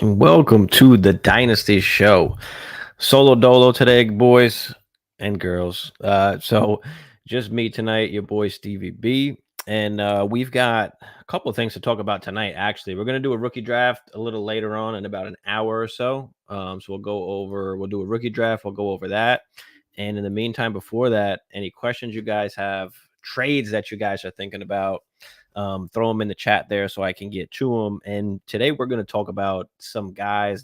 and welcome to the Dynasty Show. Solo dolo today, boys and girls. So just me tonight, your boy Stevie B, and we've got a couple of things to talk about tonight. Actually, we're gonna do a rookie draft a little later on in about an hour or so. So we'll do a rookie draft. We'll go over that, and in the meantime, before that, any questions you guys have, trades that you guys are thinking about, throw them in the chat there so I can get to them. And today we're going to talk about some players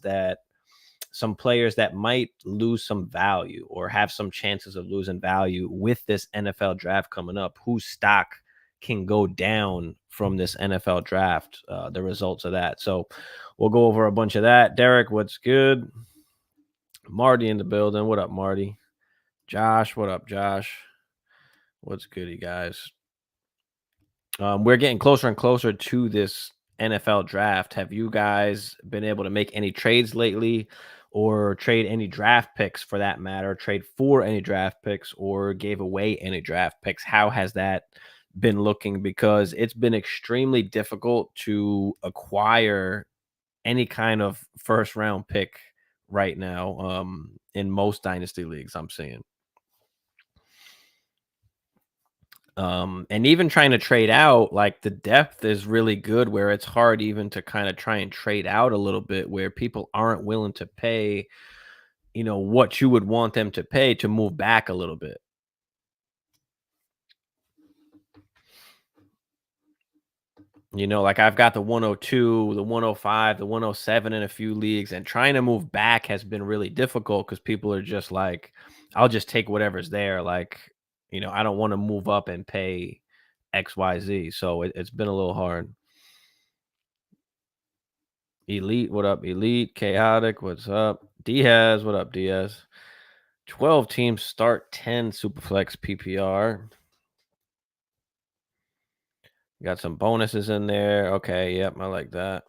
that might lose some value or have some chances of losing value with this NFL draft coming up, whose stock can go down from this NFL draft, the results of that. So we'll go over a bunch of that. Derek, what's good? Marty in the building. What up, Marty? Josh, what up, Josh? What's good, you guys? We're getting closer and closer to this NFL draft. Have you guys been able to make any trades lately, or trade any draft picks for that matter? Trade for any draft picks, or gave away any draft picks? How has that been looking? Because it's been extremely difficult to acquire any kind of first round pick right now, in most dynasty leagues I'm seeing. And even trying to trade out, like, the depth is really good where it's hard even to kind of try and trade out a little bit, where people aren't willing to pay, what you would want them to pay to move back a little bit. Like, I've got the 102, the 105, the 107 in a few leagues, and trying to move back has been really difficult because people are just like, I'll just take whatever's there. Like, I don't want to move up and pay XYZ. So it's been a little hard. Elite, what up? Elite, chaotic, what's up? Diaz, what up, Diaz? 12 teams start 10 Superflex PPR. Got some bonuses in there. Okay, yep, I like that.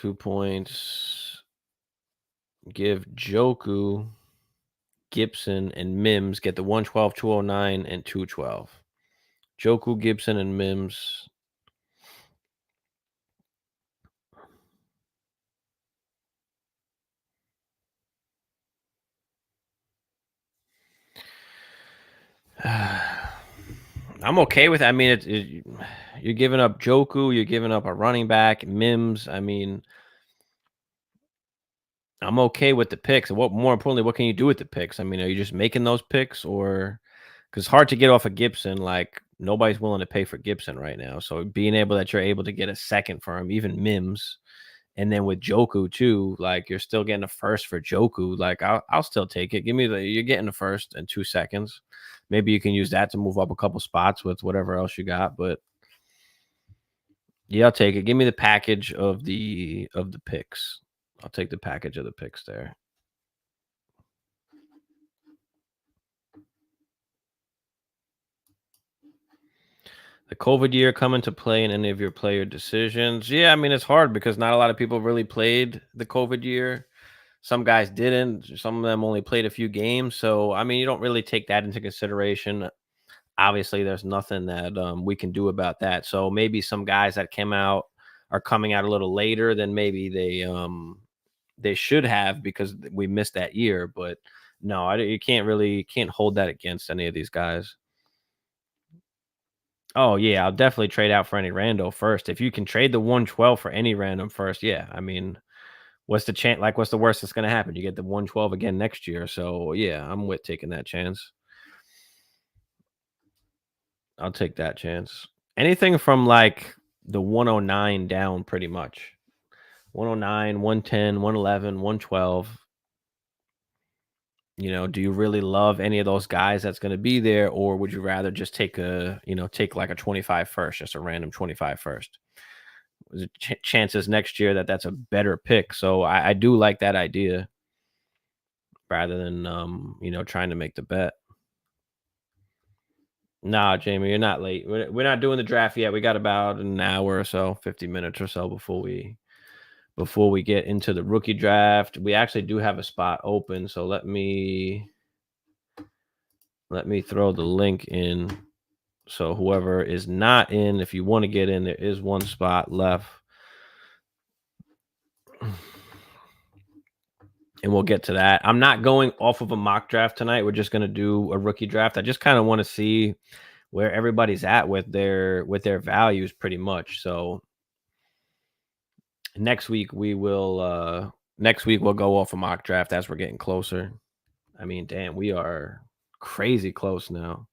2 points. Give Joku, Gibson, and Mims. Get the 112, 209, and 212. Joku, Gibson, and Mims. I'm okay with it. I mean, you're giving up Joku, you're giving up a running back, Mims. I mean, I'm okay with the picks. And more importantly, what can you do with the picks? I mean, are you just making those picks, or because it's hard to get off of Gibson? Like, nobody's willing to pay for Gibson right now. So being able that you're able to get a second for him, even Mims, and then with Joku too, like, you're still getting a first for Joku. Like, I'll still take it. You're getting a first and 2 seconds. Maybe you can use that to move up a couple spots with whatever else you got. But yeah, I'll take it. Give me the package of the picks. I'll take the package of the picks there. The COVID year come into play in any of your player decisions? Yeah, I mean, it's hard because not a lot of people really played the COVID year. Some guys didn't. Some of them only played a few games. So, I mean, you don't really take that into consideration. Obviously, there's nothing that we can do about that. So maybe some guys that are coming out a little later than maybe they should have because we missed that year. But no, you can't hold that against any of these guys. Oh yeah, I'll definitely trade out for any rando first. If you can trade the 112 for any random first, yeah. I mean, what's the chance? Like, what's the worst that's gonna happen? You get the 112 again next year. So yeah, I'm with taking that chance. I'll take that chance. Anything from like the 109 down, pretty much. 109, 110, 111, 112. Do you really love any of those guys that's going to be there, or would you rather just take like a 25 first, just a random 25 first? There's chances next year that's a better pick. So I do like that idea rather than trying to make the bet. Nah, Jamie, you're not late. We're not doing the draft yet. We got about an hour or so, 50 minutes or so before we get into the rookie draft. We actually do have a spot open, so let me throw the link in. So whoever is not in, if you want to get in, there is one spot left. And we'll get to that. I'm not going off of a mock draft tonight. We're just going to do a rookie draft. I just kind of want to see where everybody's at with their values pretty much. So next week we'll go off a mock draft as we're getting closer. I mean, damn, we are crazy close now.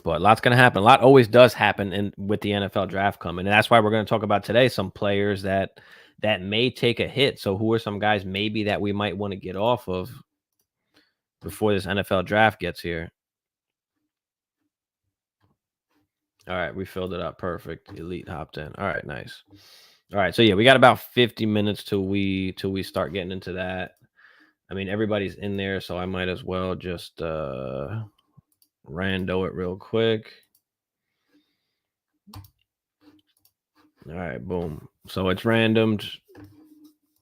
But a lot's going to happen. A lot always does happen with the NFL draft coming. And that's why we're going to talk about today some players that may take a hit. So who are some guys maybe that we might want to get off of before this NFL draft gets here? All right, we filled it up. Perfect. Elite hopped in. All right, nice. All right, so yeah, we got about 50 minutes till we start getting into that. I mean, everybody's in there, so I might as well just rando it real quick. All right, boom. So it's randomed.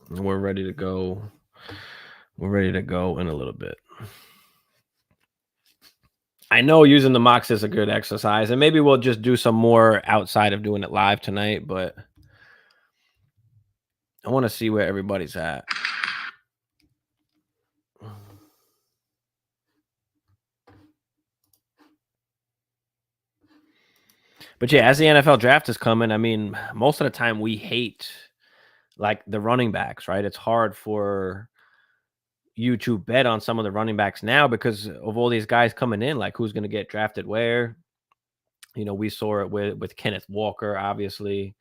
We're ready to go. We're ready to go in a little bit. I know using the mocks is a good exercise, and maybe we'll just do some more outside of doing it live tonight, but I want to see where everybody's at. But yeah, as the NFL draft is coming, I mean, most of the time we hate like the running backs, right? It's hard for you to bet on some of the running backs now because of all these guys coming in, like who's going to get drafted where. You know, we saw it with Kenneth Walker, obviously,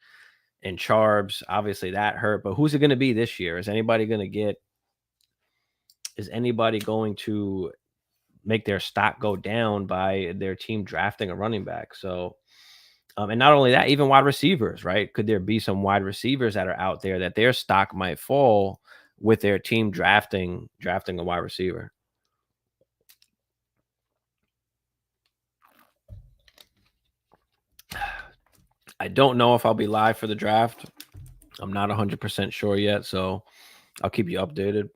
and Charbs. Obviously, that hurt. But who's it going to be this year? Is anybody going to make their stock go down by their team drafting a running back? So, and not only that, even wide receivers, right? Could there be some wide receivers that are out there that their stock might fall with their team drafting a wide receiver? I don't know if I'll be live for the draft. I'm not 100% sure yet, so I'll keep you updated.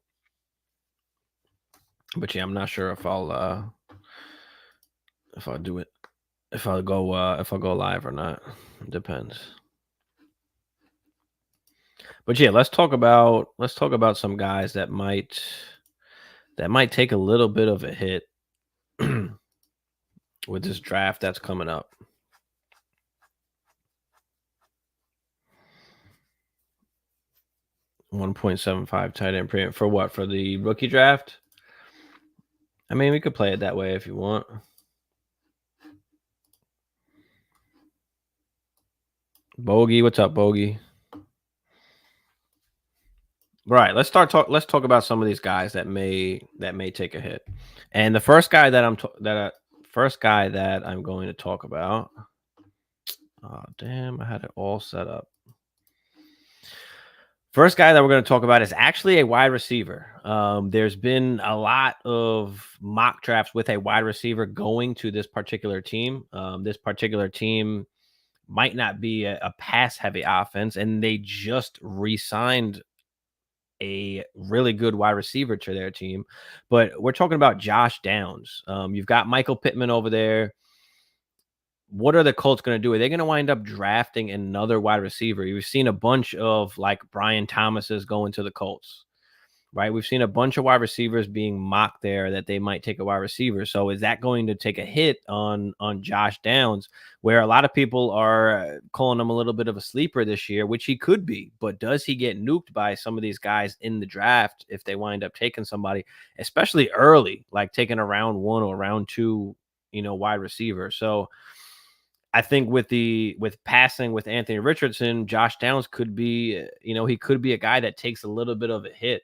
But yeah, I'm not sure if I'll do it, if I'll go live or not. It depends. But yeah, let's talk about some guys that might take a little bit of a hit with this draft that's coming up. $1.75 tight end premium for what? For the rookie draft? I mean, we could play it that way if you want. Bogey, what's up, Bogey? Right, let's talk about some of these guys that may take a hit. And the first guy that I'm going to talk about. Oh, damn, I had it all set up. First guy that we're going to talk about is actually a wide receiver. There's been a lot of mock drafts with a wide receiver going to this particular team. This particular team might not be a pass-heavy offense, and they just re-signed a really good wide receiver to their team. But we're talking about Josh Downs. You've got Michael Pittman over there. What are the Colts going to do? Are they going to wind up drafting another wide receiver? You've seen a bunch of like Brian Thomas's going to the Colts, right? We've seen a bunch of wide receivers being mocked there that they might take a wide receiver. So is that going to take a hit on Josh Downs, where a lot of people are calling him a little bit of a sleeper this year, which he could be, but does he get nuked by some of these guys in the draft if they wind up taking somebody, especially early, like taking a round 1 or round 2, wide receiver? So I think with passing with Anthony Richardson, Josh Downs could be, he could be a guy that takes a little bit of a hit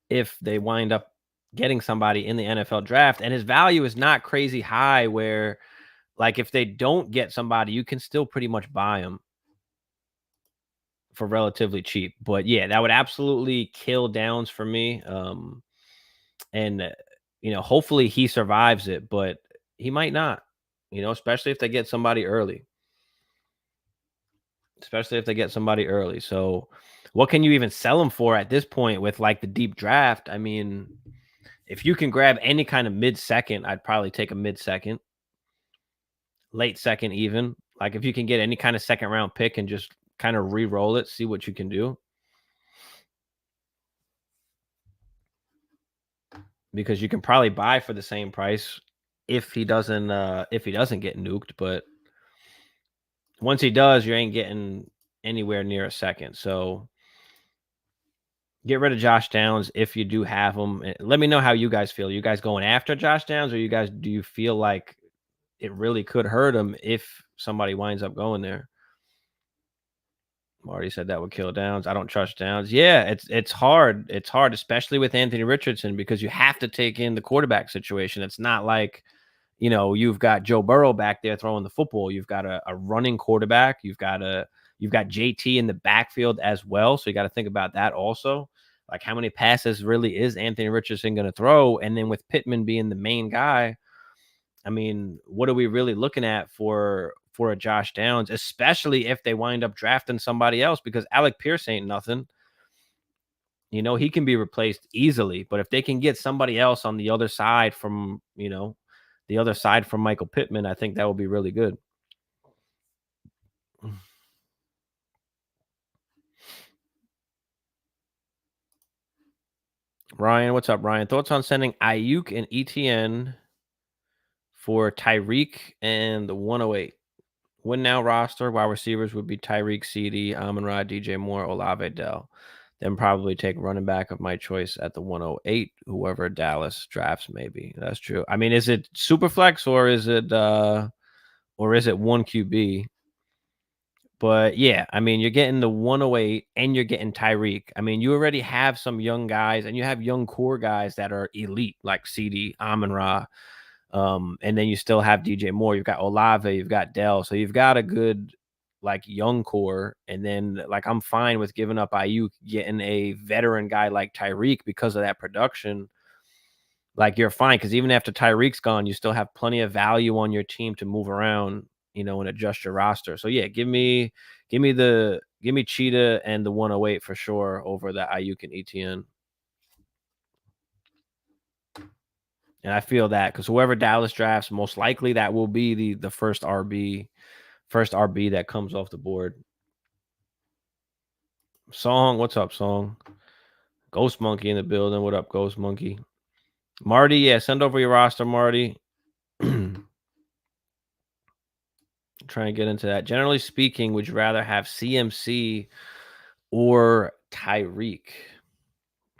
if they wind up getting somebody in the NFL draft. And his value is not crazy high where, like, if they don't get somebody, you can still pretty much buy him for relatively cheap. But yeah, that would absolutely kill Downs for me. And hopefully he survives it, but he might not. Especially if they get somebody early. So what can you even sell them for at this point with like the deep draft? I mean, if you can grab any kind of mid-second, I'd probably take a mid-second, late second even. Like if you can get any kind of second round pick and just kind of re-roll it, see what you can do. Because you can probably buy for the same price if he doesn't get nuked, but once he does, you ain't getting anywhere near a second. So get rid of Josh Downs if you do have him. Let me know how you guys feel. You guys going after Josh Downs, or do you feel like it really could hurt him if somebody winds up going there? Marty said that would kill Downs. I don't trust Downs. Yeah, it's hard. It's hard, especially with Anthony Richardson, because you have to take in the quarterback situation. It's not like, you've got Joe Burrow back there throwing the football. You've got a running quarterback. You've got JT in the backfield as well. So you got to think about that also. Like, how many passes really is Anthony Richardson going to throw? And then with Pittman being the main guy, I mean, what are we really looking at for a Josh Downs, especially if they wind up drafting somebody else? Because Alec Pierce ain't nothing. He can be replaced easily, but if they can get somebody else on the other side from, Michael Pittman, I think that would be really good. Ryan, what's up, Ryan? Thoughts on sending Ayuk and ETN for Tyreek and the 108? Win now roster, wide receivers would be Tyreek, CD, Amon-Ra, DJ Moore, Olave, Dell. Then probably take running back of my choice at the 108, whoever Dallas drafts, maybe. That's true. I mean, is it super flex or is it 1 QB? But yeah, I mean, you're getting the 108 and you're getting Tyreek. I mean, you already have some young guys and you have young core guys that are elite, like CD, Amon-Ra. And then you still have DJ Moore. You've got Olave, you've got Dell. So you've got a good, like, young core. And then, like, I'm fine with giving up Ayuk, getting a veteran guy like Tyreek because of that production. Like, you're fine, because even after Tyreek's gone, you still have plenty of value on your team to move around, and adjust your roster. So yeah, give me Cheetah and the 108 for sure over the Ayuk and ETN. And I feel that because whoever Dallas drafts, most likely that will be the first RB that comes off the board. Song, what's up, Song? Ghost Monkey in the building. What up, Ghost Monkey? Marty, yeah, send over your roster, Marty. Try and get into that. Generally speaking, would you rather have CMC or Tyreek?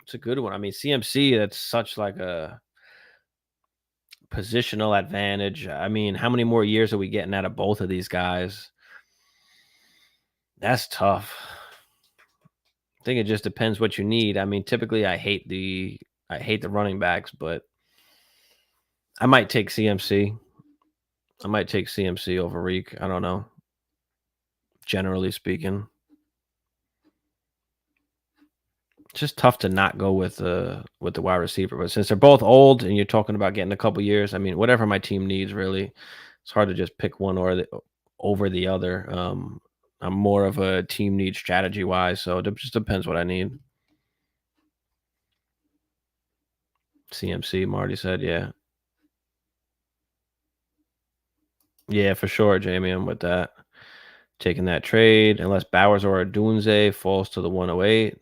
It's a good one. I mean, CMC, that's such like a positional advantage. I mean, how many more years are we getting out of both of these guys? That's tough. I think it just depends what you need. I mean, typically I hate the running backs, but I might take CMC. I might take CMC over Reek. I don't know. Generally speaking, it's just tough to not go with the wide receiver. But since they're both old and you're talking about getting a couple years, I mean, whatever my team needs, really, it's hard to just pick one over the other. I'm more of a team need strategy wise, so it just depends what I need. CMC, Marty said, yeah. Yeah, for sure, Jamie. I'm with that. Taking that trade, unless Bowers or Odunze falls to the 108.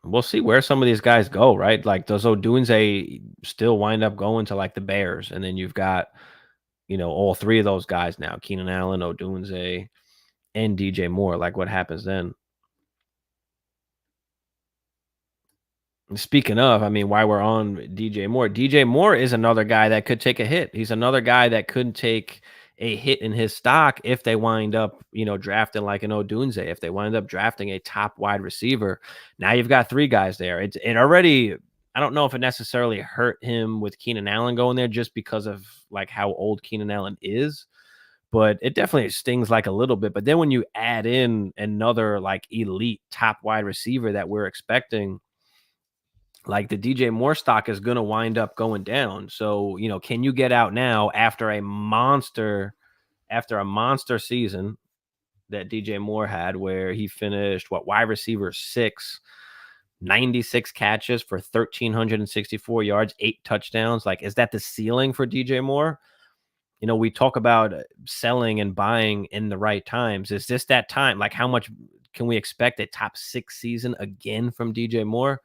We'll see where some of these guys go, right? Like, does Odunze still wind up going to like the Bears? And then you've got, all three of those guys now, Keenan Allen, Odunze, and DJ Moore. Like, what happens then? Speaking of, I mean, why we're on DJ Moore is another guy that could take a hit. He's another guy that could take a hit in his stock if they wind up, drafting like an Odunze, if they wind up drafting a top wide receiver. Now you've got three guys there. It already, I don't know if it necessarily hurt him with Keenan Allen going there just because of like how old Keenan Allen is, but it definitely stings like a little bit. But then when you add in another like elite top wide receiver that we're expecting, like, the DJ Moore stock is going to wind up going down. So, can you get out now after a monster season that DJ Moore had, where he finished wide receiver 6, 96 catches for 1,364 yards, 8 touchdowns? Like, is that the ceiling for DJ Moore? we talk about selling and buying in the right times. Is this that time? Like, how much can we expect a top 6 season again from DJ Moore?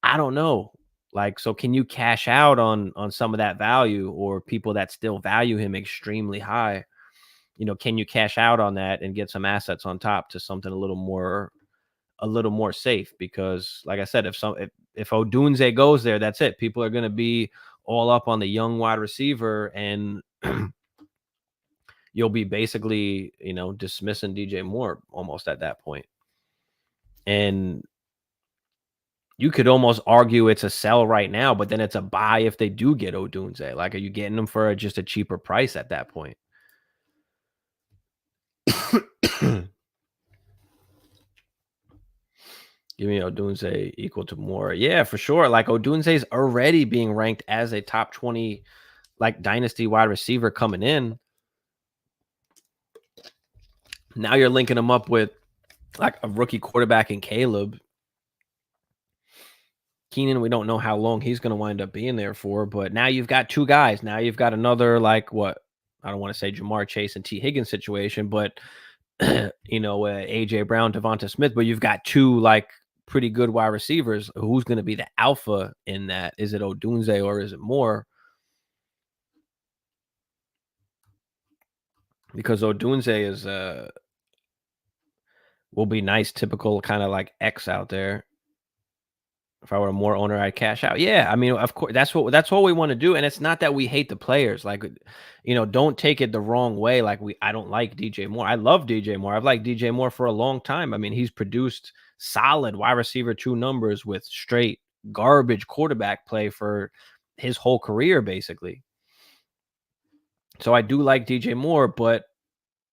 I don't know. Like, so can you cash out on some of that value, or people that still value him extremely high? Can you cash out on that and get some assets on top to something a little more safe? Because like I said, if Odunze goes there, that's it. People are going to be all up on the young wide receiver, and you'll be basically, dismissing DJ Moore almost at that point. And you could almost argue it's a sell right now, but then it's a buy if they do get Odunze. Like, are you getting them for just a cheaper price at that point? Give me Odunze equal to Moore. Yeah, for sure. Like, Odunze is already being ranked as a top 20, like, dynasty wide receiver coming in. Now you're linking him up with like a rookie quarterback in Caleb. Keenan, we don't know how long he's going to wind up being there for, but now you've got 2 guys. Now you've got another, like, what? I don't want to say Jamar Chase and T. Higgins situation, but AJ Brown, Devonta Smith, but you've got 2 like pretty good wide receivers. Who's going to be the alpha in that? Is it Odunze or is it Moore? Because Odunze is will be nice, typical kind of like X out there. If I were a Moore owner, I'd cash out. Yeah, I mean, of course, that's what we want to do. And it's not that we hate the players. Like, don't take it the wrong way. Like, I don't like DJ Moore. I love DJ Moore. I've liked DJ Moore for a long time. I mean, he's produced solid wide receiver 2 numbers with straight garbage quarterback play for his whole career, basically. So I do like DJ Moore, but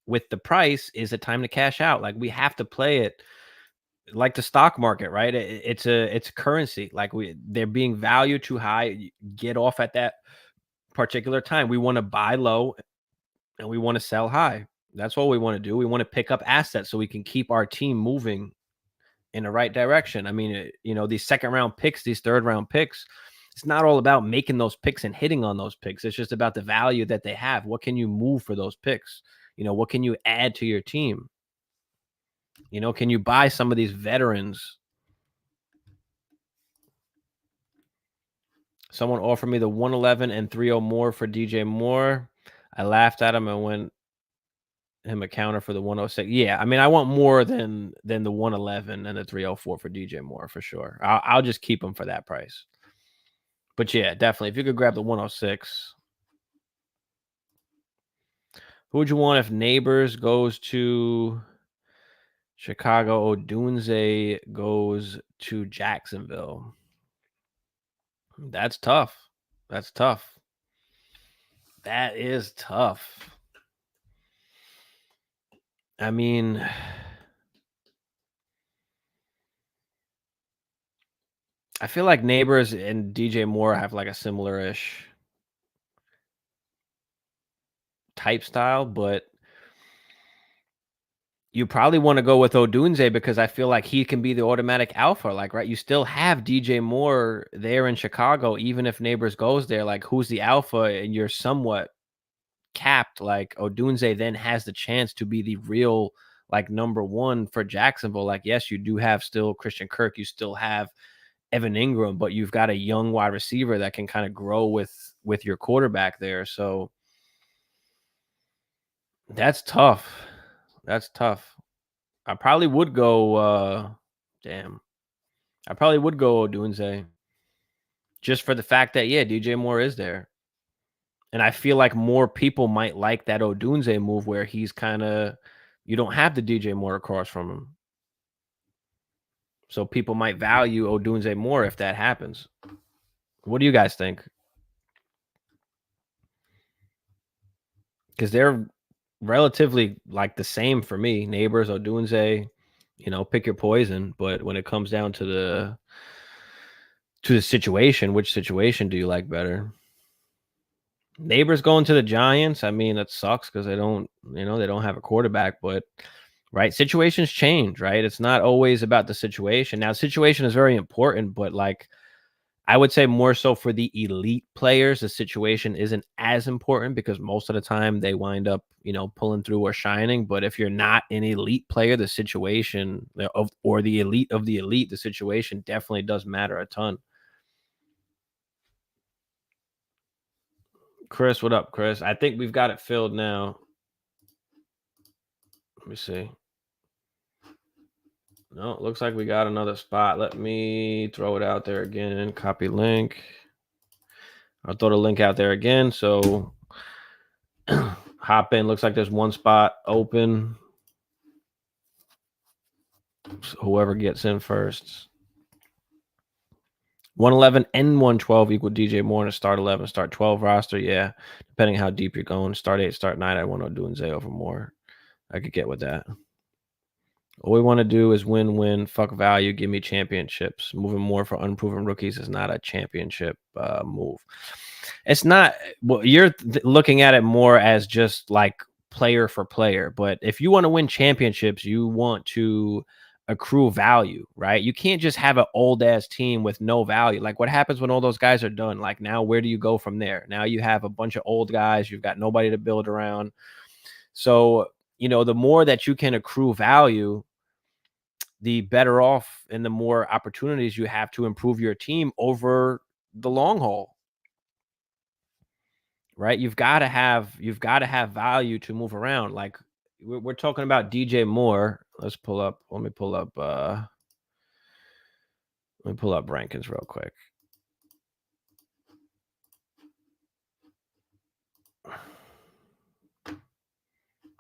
with the price, is it time to cash out? Like, we have to play it like the stock market, right? It's a currency. Like, they're being valued too high. Get off at that particular time. We want to buy low and we want to sell high. That's what we want to do. We want to pick up assets so we can keep our team moving in the right direction. I mean, these second round picks, these third round picks, it's not all about making those picks and hitting on those picks. It's just about the value that they have. What can you move for those picks? What can you add to your team? Can you buy some of these veterans? Someone offered me the 111 and 30 more for DJ Moore. I laughed at him and went him a counter for the 106. Yeah, I mean, I want more than the 111 and the 304 for DJ Moore for sure. I'll just keep him for that price. But yeah, definitely, if you could grab the 106. Who would you want if Neighbors goes to Chicago, Odunze goes to Jacksonville? That's tough. That's tough. That is tough. I mean, I feel like Neighbors and DJ Moore have like a similar-ish type style, but you probably want to go with Odunze because I feel like he can be the automatic alpha. Like, right, you still have DJ Moore there in Chicago, even if Neighbors goes there. Like, who's the alpha? And you're somewhat capped. Like, Odunze then has the chance to be the real, like, number 1 for Jacksonville. Like, yes, you do have still Christian Kirk. You still have Evan Ingram, but you've got a young wide receiver that can kind of grow with your quarterback there. So that's tough. That's tough. I probably would go I probably would go Odunze just for the fact that, yeah, DJ Moore is there. And I feel like more people might like that Odunze move where he's kind of, you don't have the DJ Moore across from him. So people might value Odunze more if that happens. What do you guys think? Because they're relatively like the same for me. Neighbors, Odunze, pick your poison. But when it comes down to the situation, which situation do you like better? Neighbors going to the Giants. I mean, that sucks because they don't have a quarterback, but right, situations change, right? It's not always about the situation. Now, situation is very important, but like, I would say more so for the elite players, the situation isn't as important because most of the time they wind up, pulling through or shining. But if you're not an elite player, the situation or the elite of the elite, the situation definitely does matter a ton. Chris, what up, Chris? I think we've got it filled now. Let me see. No, it looks like we got another spot. Let me throw it out there again. Copy link. I'll throw the link out there again. So hop in. Looks like there's one spot open. So whoever gets in first. 111 and 112 equal DJ Moore in a start 11, start 12 roster. Yeah, depending how deep you're going. Start 8, start 9. I want to do Zay over Moore. I could get with that. All we want to do is win. Fuck value. Give me championships. Moving more for unproven rookies is not a championship move. It's not. Well, you're looking at it more as just like player for player. But if you want to win championships, you want to accrue value, right? You can't just have an old ass team with no value. Like what happens when all those guys are done? Like now, where do you go from there? Now you have a bunch of old guys. You've got nobody to build around. So, the more that you can accrue value, the better off and the more opportunities you have to improve your team over the long haul. Right? You've got to have value to move around. Like we're talking about DJ Moore. Let me pull up rankings real quick.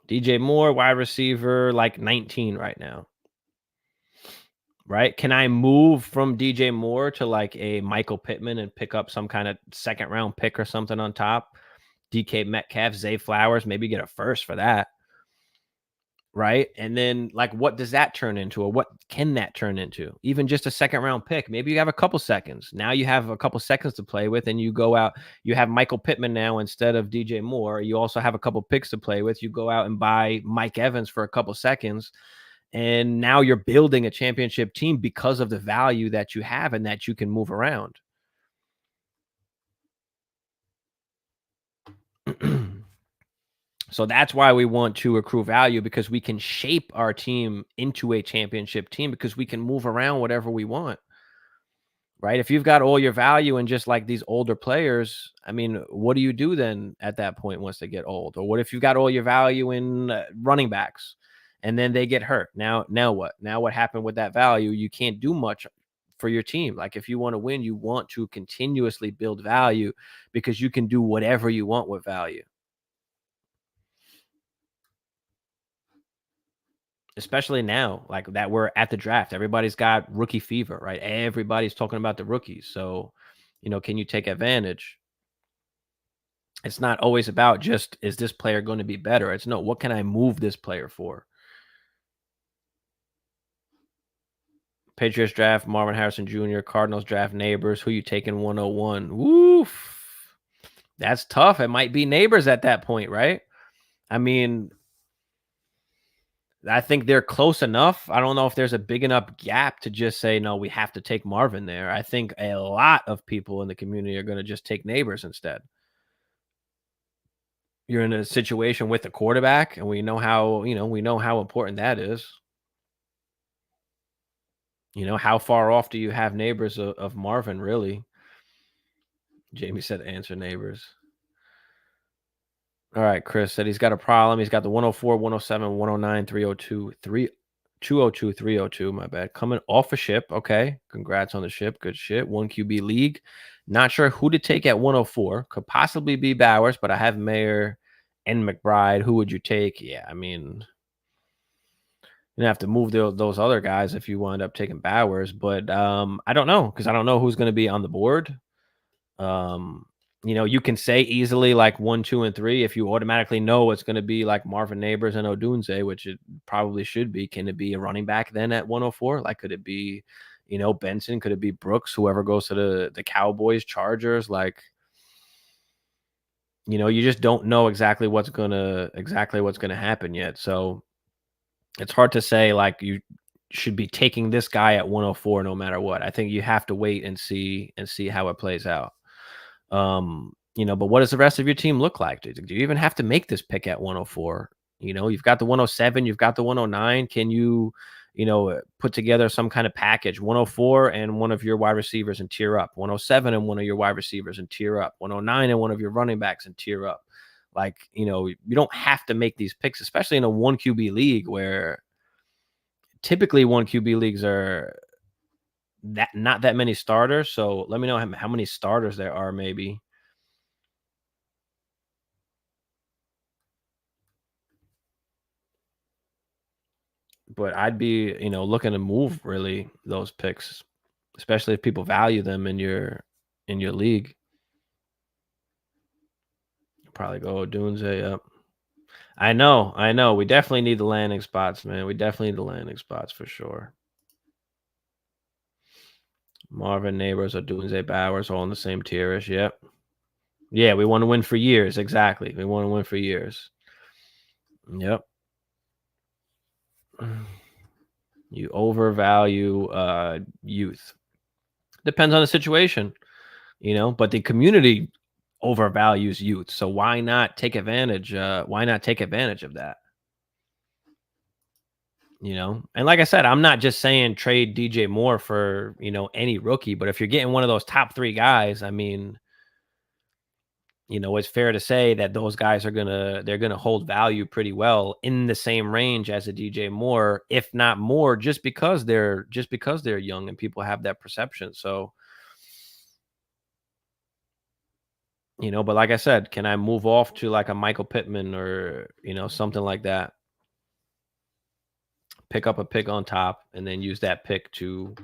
DJ Moore, wide receiver, like 19 right now. Right? Can I move from DJ Moore to like a Michael Pittman and pick up some kind of second round pick or something on top? DK Metcalf, Zay Flowers, maybe get a first for that. Right? And then like what does that turn into, or what can that turn into? Even just a second round pick. Maybe you have a couple seconds. Now you have a couple seconds to play with, and you go out, you have Michael Pittman now instead of DJ Moore. You also have a couple picks to play with. You go out and buy Mike Evans for a couple seconds. And now you're building a championship team because of the value that you have and that you can move around. So that's why we want to accrue value, because we can shape our team into a championship team because we can move around whatever we want. Right? If you've got all your value in just like these older players, I mean, what do you do then at that point once they get old? Or what if you've got all your value in running backs and then they get hurt? Now what? Now what happened with that value? You can't do much for your team. Like if you want to win, you want to continuously build value because you can do whatever you want with value. Especially now, like that we're at the draft. Everybody's got rookie fever, right? Everybody's talking about the rookies. So, can you take advantage? It's not always about just, is this player going to be better? It's no, what can I move this player for? Patriots draft Marvin Harrison Jr., Cardinals draft Neighbors. Who you taking 101? Woof. That's tough. It might be Neighbors at that point, right? I mean, I think they're close enough. I don't know if there's a big enough gap to just say, no, we have to take Marvin there. I think a lot of people in the community are going to just take Neighbors instead. You're in a situation with the quarterback, and we know how important that is. How far off do you have Neighbors of Marvin, really? Jamie said answer Neighbors. All right, Chris said he's got a problem. He's got the 104, 107, 109, 302, 202, 302. My bad. Coming off a ship. Okay. Congrats on the ship. Good shit. 1 QB league. Not sure who to take at 104. Could possibly be Bowers, but I have Mayer and McBride. Who would you take? Yeah, I mean, you have to move those other guys if you wind up taking Bowers, but I don't know, because I don't know who's going to be on the board. You can say easily like 1, 2, and 3 if you automatically know it's going to be like Marvin Neighbors and Odunze, which it probably should be. Can it be a running back then at 104? Like, could it be, Benson? Could it be Brooks? Whoever goes to the Cowboys, Chargers? Like, you just don't know exactly what's gonna happen yet. So it's hard to say like should be taking this guy at 104 no matter what. I think you have to wait and see how it plays out. But what does the rest of your team look like? Do you even have to make this pick at 104? You've got the 107, you've got the 109. Can you, put together some kind of package? 104 and one of your wide receivers and tier up. 107 and one of your wide receivers and tier up. 109 and one of your running backs and tier up. Like, you don't have to make these picks, especially in a 1 QB league where typically 1 QB leagues are not that many starters. So let me know how many starters there are maybe. But I'd be, looking to move really those picks, especially if people value them in your league. Probably go Dunze up. I know. We definitely need the landing spots, man. We definitely need the landing spots for sure. Marvin Neighbors or Dunze Bowers all in the same tierish. Yep. Yeah, we want to win for years. Exactly. We want to win for years. Yep. You overvalue youth. Depends on the situation, but the community overvalues youth. So why not take advantage? Why not take advantage of that? And like I said, I'm not just saying trade DJ Moore for, any rookie, but if you're getting one of those top 3 guys, I mean, it's fair to say that those guys they're going to hold value pretty well in the same range as a DJ Moore, if not more, just because they're young and people have that perception. So, but like I said, can I move off to like a Michael Pittman or, something like that? Pick up a pick on top and then use that pick to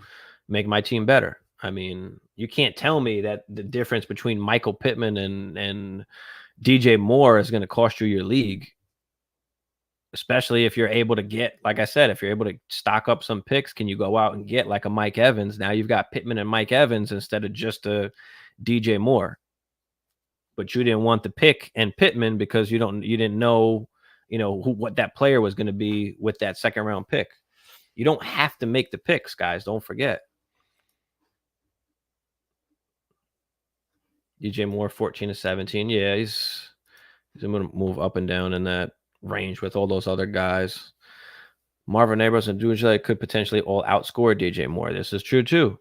make my team better. I mean, you can't tell me that the difference between Michael Pittman and DJ Moore is going to cost you your league, especially if you're able to get, like I said, if you're able to stock up some picks. Can you go out and get like a Mike Evans? Now you've got Pittman and Mike Evans instead of just a DJ Moore. But you didn't want the pick and Pittman because you didn't know, what that player was going to be with that second round pick. You don't have to make the picks, guys. Don't forget. DJ Moore, 14 to 17. Yeah, he's going to move up and down in that range with all those other guys. Marvin Neighbors and Dunze could potentially all outscore DJ Moore. This is true too.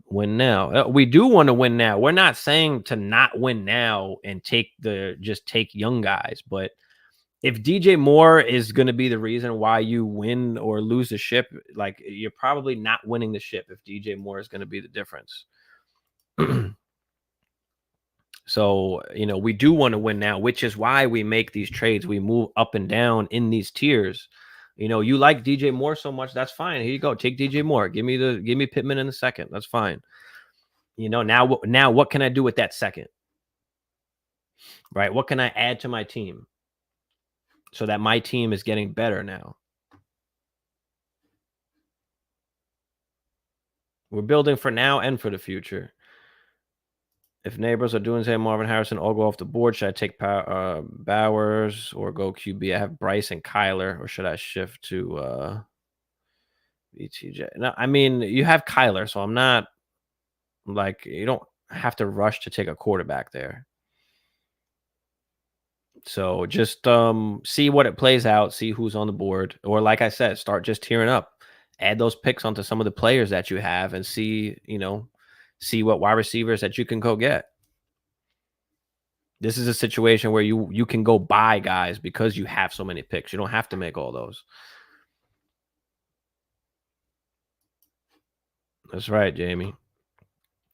Win now. We do want to win now. We're not saying to not win now and take young guys, but if DJ Moore is going to be the reason why you win or lose the ship, like you're probably not winning the ship if DJ Moore is going to be the difference. So, we do want to win now, which is why we make these trades. We move up and down in these tiers. You like DJ Moore so much, that's fine. Here you go. Take DJ Moore. Give me Pittman in the second. That's fine. Now what can I do with that second? Right? What can I add to my team so that my team is getting better now? We're building for now and for the future. If Neighbors are doing say Marvin Harrison all go off the board, should I take Bowers or go QB? I have Bryce and Kyler, or should I shift to BTJ? No, I mean, you have Kyler, so I'm not like, you don't have to rush to take a quarterback there. So just see what it plays out, see who's on the board, or like I said, start just tearing up. Add those picks onto some of the players that you have and see what wide receivers that you can go get. This is a situation where you can go buy guys because you have so many picks. You don't have to make all those. That's right, Jamie.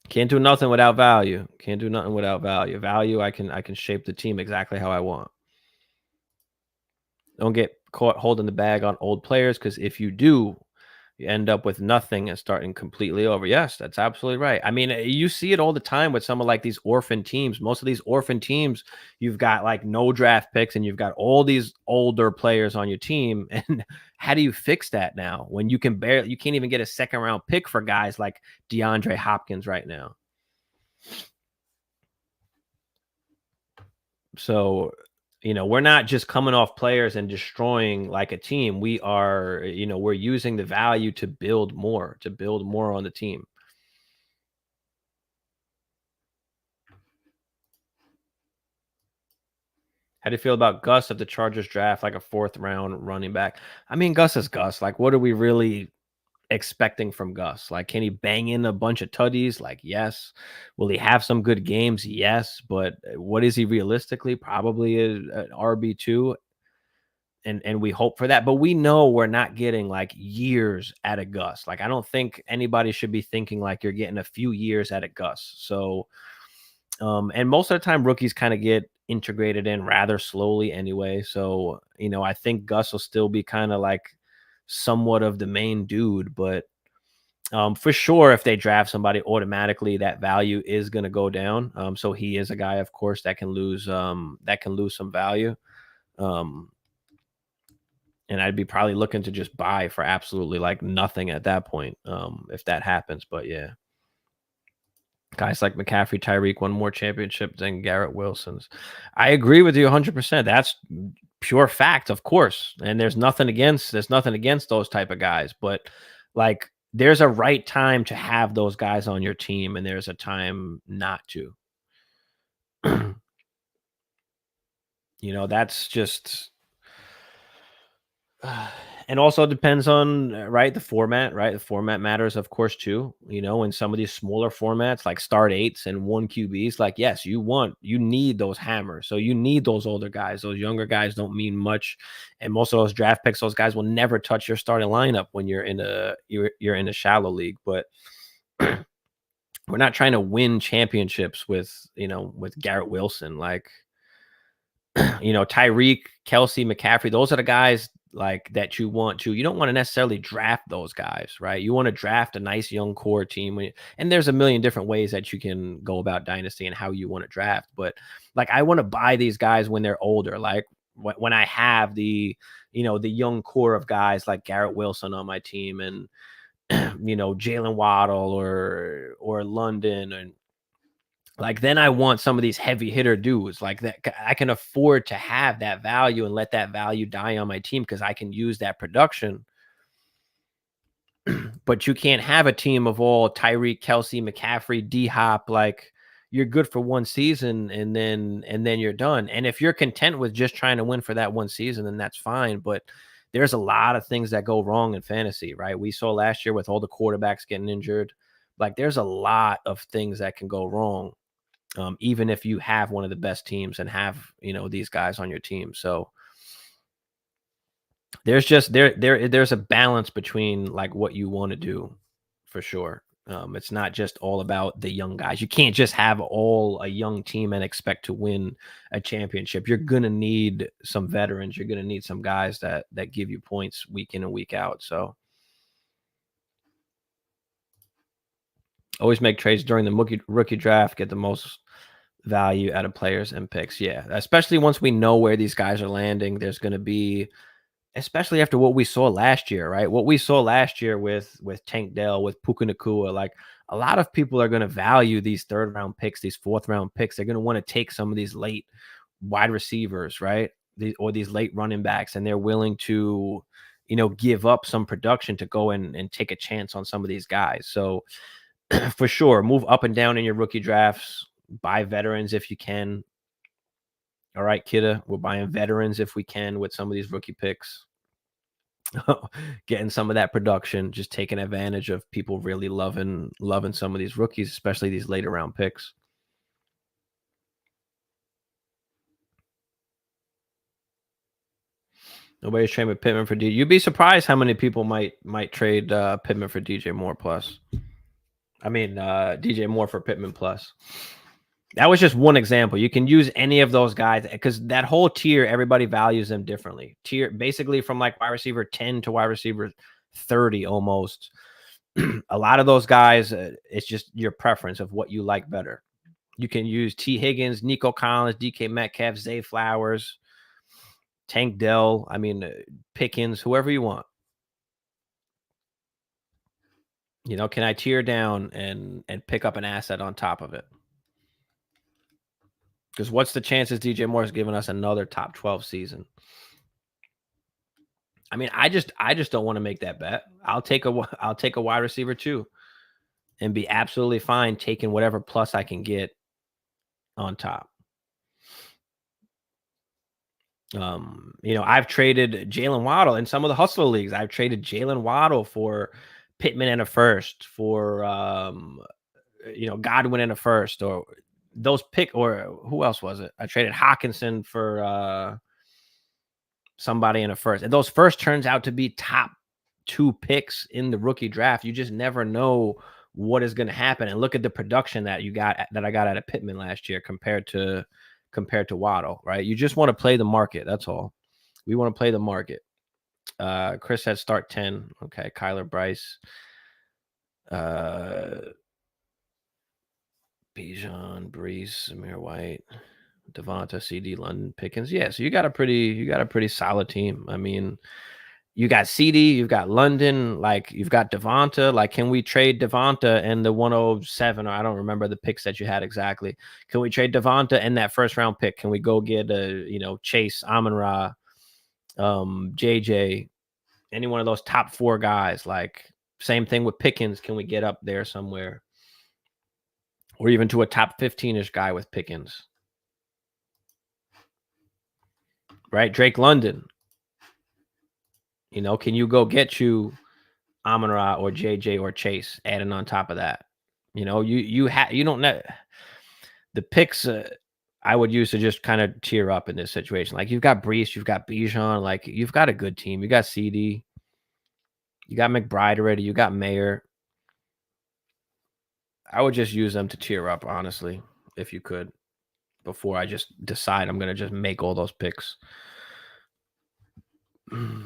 Can't do nothing without value. Value, I can shape the team exactly how I want. Don't get caught holding the bag on old players, because if you do, you end up with nothing and starting completely over. Yes, that's absolutely right. I mean, you see it all the time with some of like these orphan teams. Most of these orphan teams, you've got like no draft picks and you've got all these older players on your team. And how do you fix that now when you can't even get a second round pick for guys like DeAndre Hopkins right now? So we're not just coming off players and destroying like a team. We are, we're using the value to build more on the team. How do you feel about Gus if the Chargers draft like a 4th round running back? I mean, Gus is Gus. Like, what are we really expecting from Gus? Like, can he bang in a bunch of tutties? Like, yes. Will he have some good games? Yes. But what is he realistically? Probably an RB2. And we hope for that. But we know we're not getting like years out of Gus. Like, I don't think anybody should be thinking like you're getting a few years out of Gus. So, and most of the time, rookies kind of get integrated in rather slowly anyway. So, I think Gus will still be kind of like somewhat of the main dude, but for sure, if they draft somebody, automatically that value is going to go down. So he is a guy, of course, that can lose some value. Um, and I'd be probably looking to just buy for absolutely like nothing at that point, if that happens. But yeah, guys like McCaffrey, Tyreek won more championships than Garrett Wilson's. I agree with you 100%. That's pure fact, of course. And there's nothing against those type of guys, but like there's a right time to have those guys on your team, and there's a time not to. That's just and also depends on right, the format, right? The format matters, of course, too. In some of these smaller formats like start eights and one QBs, like yes, you need those hammers. So you need those older guys. Those younger guys don't mean much, and most of those draft picks, those guys will never touch your starting lineup when you're in a shallow league. But we're not trying to win championships with Garrett Wilson. Like, Tyreek, Kelsey, McCaffrey, those are the guys like that you don't want to necessarily draft those guys, right? You want to draft a nice young core team. And there's a million different ways that you can go about dynasty and how you want to draft. But like, I want to buy these guys when they're older. Like when I have the young core of guys like Garrett Wilson on my team, and, Jalen Waddle or London, and like, then I want some of these heavy hitter dudes like that. I can afford to have that value and let that value die on my team because I can use that production. But you can't have a team of all Tyreek, Kelsey, McCaffrey, D Hop. Like, you're good for one season, and then you're done. And if you're content with just trying to win for that one season, then that's fine. But there's a lot of things that go wrong in fantasy, right? We saw last year with all the quarterbacks getting injured. Like, there's a lot of things that can go wrong, even if you have one of the best teams and have these guys on your team. So there's a balance between like what you want to do, for sure. It's not just all about the young guys. You can't just have all a young team and expect to win a championship. You're gonna need some veterans. You're gonna need some guys that give you points week in and week out. So always make trades during the rookie draft. Get the most value out of players and picks. Yeah, especially once we know where these guys are landing, there's going to be, especially after what we saw last year, right? What we saw last year with Tank Dell, with Puka Nacua, like a lot of people are going to value these 3rd round picks, these 4th round picks. They're going to want to take some of these late wide receivers, right? These late running backs, and they're willing to, give up some production to go and take a chance on some of these guys. So for sure, move up and down in your rookie drafts. Buy veterans if you can. All right, Kidda, we're buying veterans if we can with some of these rookie picks. Getting some of that production, just taking advantage of people really loving some of these rookies, especially these later round picks. Nobody's trading Pittman for DJ. You'd be surprised how many people might trade Pittman for DJ Moore plus. I mean, DJ Moore for Pittman plus. That was just one example. You can use any of those guys because that whole tier, everybody values them differently. Tier basically from like wide receiver 10 to wide receiver 30 almost. A lot of those guys, it's just your preference of what you like better. You can use T. Higgins, Nico Collins, DK Metcalf, Zay Flowers, Tank Dell. I mean, Pickens, whoever you want. Can I tier down and pick up an asset on top of it? Because what's the chances DJ Moore's giving us another top 12 season? I mean, I just don't want to make that bet. I'll take a wide receiver too, and be absolutely fine taking whatever plus I can get on top. You know, I've traded Jalen Waddle in some of the hustler leagues. I've traded Jalen Waddle for Pittman and a first, for you know, Godwin and a first, or those pick, or who else was it? I traded Hawkinson for somebody in a first, and those first turns out to be top 2 picks in the rookie draft. You just never know what is going to happen. And look at the production that I got out of Pittman last year compared to Waddle, right? You just want to play the market. That's all. We want to play the market. Chris said start 10. Okay. Kyler Bryce. Bijan, Brees, Amir White, Devonta, CD, London, Pickens. Yeah, so you got a pretty solid team. I mean, you got CD, you've got London, like you've got Devonta. Like, can we trade Devonta and the 107? Or I don't remember the picks that you had exactly. Can we trade Devonta and that first round pick? Can we go get Chase, Amon-Ra, JJ, any one of those top 4 guys? Like, same thing with Pickens. Can we get up there somewhere? Or even to a top 15-ish guy with Pickens. Right? Drake London. You know, can you go get you Amon-Ra or JJ or Chase adding on top of that? You know, you don't know the picks I would use to just kind of cheer up in this situation. Like, you've got Brees, you've got Bijan, like you've got a good team. You got CD, you got McBride already, you got Mayer. I would just use them to cheer up, honestly, if you could, before I just decide I'm going to just make all those picks. I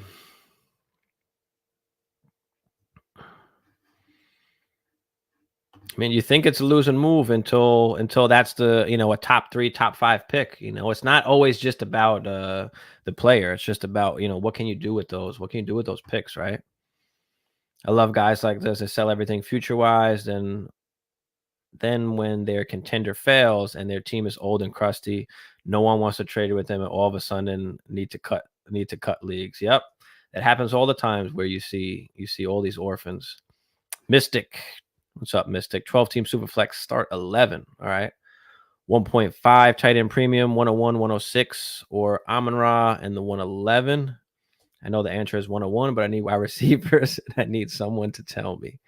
mean, you think it's a losing move until that's the, you know, a top 3, top 5 pick. You know, it's not always just about the player. It's just about, you know, what can you do with those? What can you do with those picks, right? I love guys like this. They sell everything future-wise. Then when their contender fails and their team is old and crusty, no one wants to trade with them, and all of a sudden need to cut leagues. Yep. That happens all the times where you see all these orphans. Mystic. What's up, Mystic? 12-team Superflex, start 11. All right. 1.5 tight end premium, 101, 106, or Amon-Ra and the 111. I know the answer is 101, but I need wide receivers, and I need someone to tell me.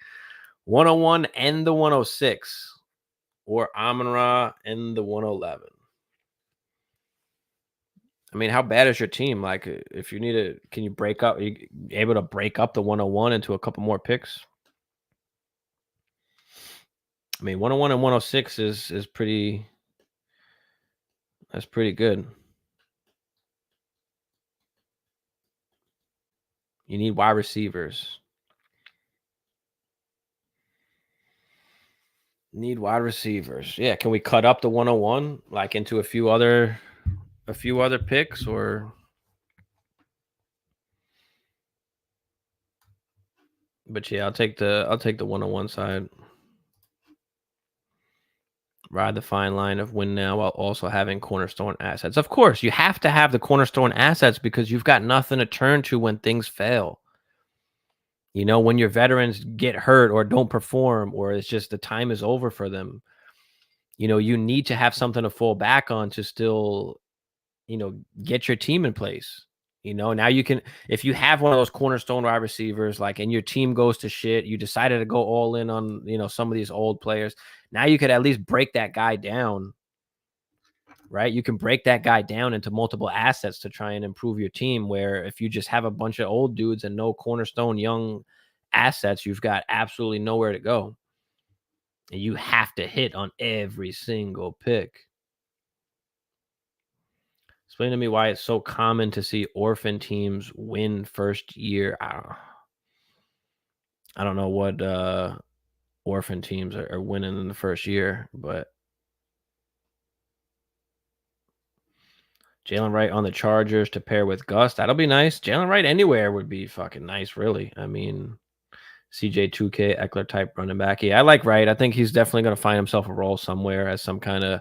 101 and the 106, or Amon-Ra and the 111. I mean, how bad is your team? Like, if you need can you break up? Are you able to break up the 101 into a couple more picks? I mean, 101 and 106 is pretty. That's pretty good. You need wide receivers. Need wide receivers. Yeah, can we cut up the 101 like into a few other picks, or? But yeah, I'll take the 101 side. Ride the fine line of win now while also having cornerstone assets. Of course, you have to have the cornerstone assets because you've got nothing to turn to when things fail. You know, when your veterans get hurt or don't perform, or it's just the time is over for them, you know, you need to have something to fall back on to still, you know, get your team in place. You know, now you can, if you have one of those cornerstone wide receivers, like, and your team goes to shit, you decided to go all in on, you know, some of these old players. Now you could at least break that guy down, right? You can break that guy down into multiple assets to try and improve your team. Where if you just have a bunch of old dudes and no cornerstone young assets, you've got absolutely nowhere to go. And you have to hit on every single pick. Explain to me why it's so common to see orphan teams win first year. I don't know what orphan teams are winning in the first year, but Jalen Wright on the Chargers to pair with Gus, that'll be nice. Jalen Wright anywhere would be fucking nice, really. I mean, CJ 2K, Eckler type running back. Yeah, I like Wright. I think he's definitely going to find himself a role somewhere as some kind of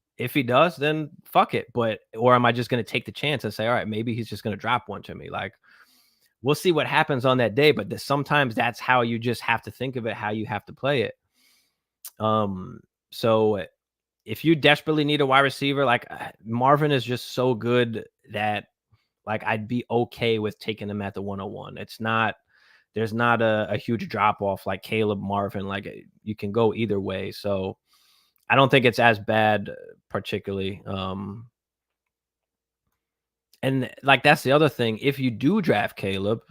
If he does, then fuck it. Or am I just going to take the chance and say, all right, maybe he's just going to drop one to me? Like, we'll see what happens on that day. But sometimes that's how you just have to think of it, how you have to play it. So if you desperately need a wide receiver, like Marvin is just so good that like I'd be okay with taking him at the 101. There's not a huge drop off like Caleb, Marvin. Like you can go either way. So I don't think it's as bad particularly. And like that's the other thing. If you do draft Caleb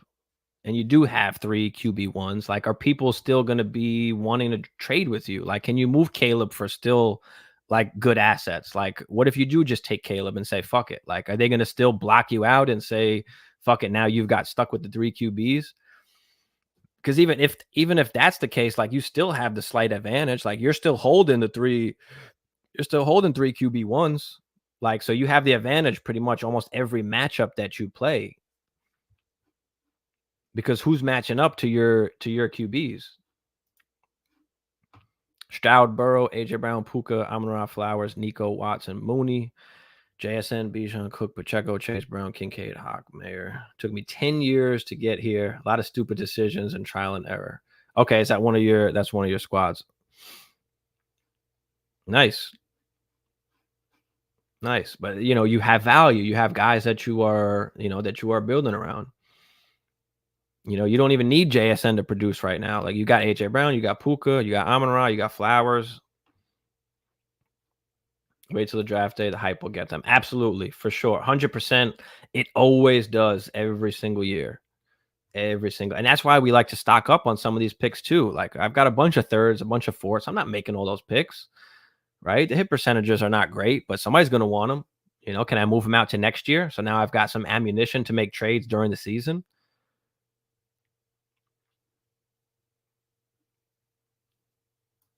and you do have 3 QB1s, like are people still going to be wanting to trade with you? Like, can you move Caleb for still like good assets? Like, what if you do just take Caleb and say, fuck it? Like, are they going to still block you out and say, fuck it, now you've got stuck with the 3 QBs? Because even if that's the case, like you still have the slight advantage. Like you're still holding 3 QB1s. Like, so you have the advantage pretty much almost every matchup that you play. Because who's matching up to your QBs? Stroud, Burrow, AJ Brown, Puka, Amon-Ra, Flowers, Nico, Watson, Mooney, JSN, Bijan, Cook, Pacheco, Chase Brown, Kincaid, Hawk, Mayer. Took me 10 years to get here. A lot of stupid decisions and trial and error. Okay, is that that's one of your squads? Nice. Nice. But you have value. You have guys that you are building around. You don't even need JSN to produce right now. Like you got AJ Brown, you got Puka, you got Amon-Ra, you got Flowers. Wait till the draft day. The hype will get them. Absolutely. For sure. 100%. It always does every single year. And that's why we like to stock up on some of these picks too. Like I've got a bunch of thirds, a bunch of fourths. I'm not making all those picks, right? The hit percentages are not great, but somebody's going to want them. Can I move them out to next year? So now I've got some ammunition to make trades during the season.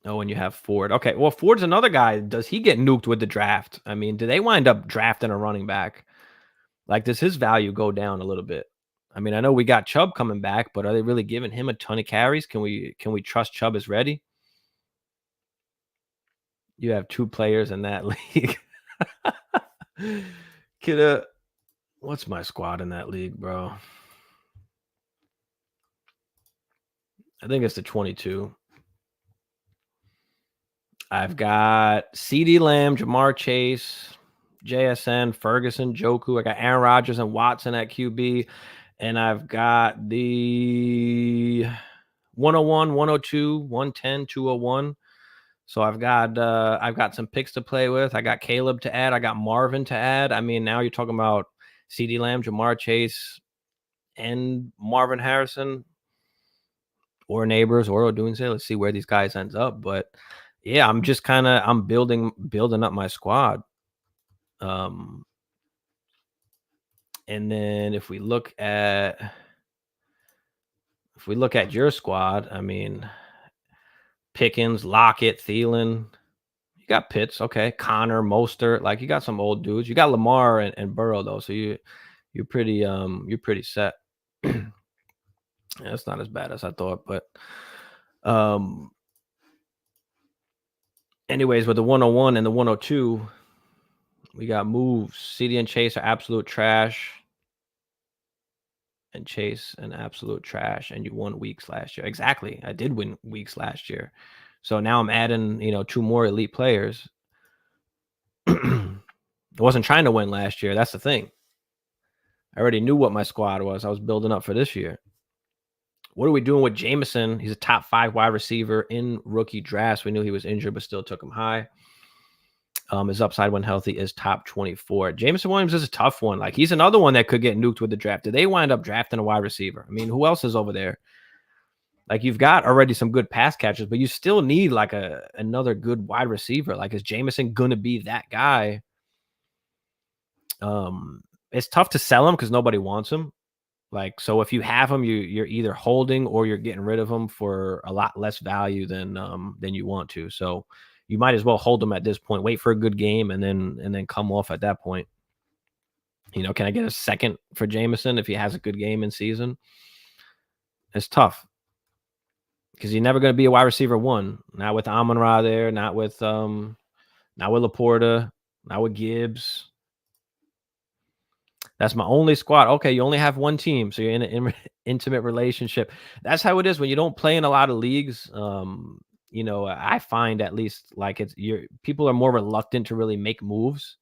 Oh, and you have Ford. Okay, well, Ford's another guy. Does he get nuked with the draft? I mean, do they wind up drafting a running back? Like, does his value go down a little bit? I mean, I know we got Chubb coming back, but are they really giving him a ton of carries? Can we trust Chubb is ready? You have 2 players in that league. What's my squad in that league, bro? I think it's the 22. I've got CeeDee Lamb, Jamar Chase, JSN, Ferguson, Joku. I got Aaron Rodgers and Watson at QB. And I've got the 101, 102, 110, 201. So I've got some picks to play with. I got Caleb to add. I got Marvin to add. I mean, now you're talking about CeeDee Lamb, Jamar Chase, and Marvin Harrison, or Neighbors, or Odunze. Let's see where these guys ends up. But yeah, I'm just I'm building up my squad. And then if we look at your squad, I mean, Pickens, Lockett, Thielen, you got Pitts, okay, Connor, Mostert, like you got some old dudes. You got Lamar and Burrow though, so you're pretty set. Yeah, it's not as bad as I thought, but anyways, with the 101 and the 102, we got moves. CD and Chase are absolute trash. And Chase an absolute trash, and you won weeks last year. Exactly. I did win weeks last year. So now I'm adding, 2 more elite players. I wasn't trying to win last year. That's the thing. I already knew what my squad was. I was building up for this year. What are we doing with Jameson? He's a top 5 wide receiver in rookie drafts. We knew he was injured, but still took him high. His upside when healthy is top 24. Jameson Williams is a tough one. Like he's another one that could get nuked with the draft. Did they wind up drafting a wide receiver? I mean, who else is over there? Like you've got already some good pass catchers, but you still need like another good wide receiver. Like is Jameson gonna be that guy? It's tough to sell him because nobody wants him. Like, so if you have him, you're either holding or you're getting rid of him for a lot less value than you want to. So you might as well hold him at this point. Wait for a good game and then come off at that point. Can I get a second for Jameson if he has a good game in season? It's tough because you're never going to be a wide receiver 1. Not with Amon-Ra there. Not with Laporta. Now with Gibbs. That's my only squad. Okay, you only have one team, so you're in an intimate relationship. That's how it is when you don't play in a lot of leagues. You know, I find at least like people are more reluctant to really make moves.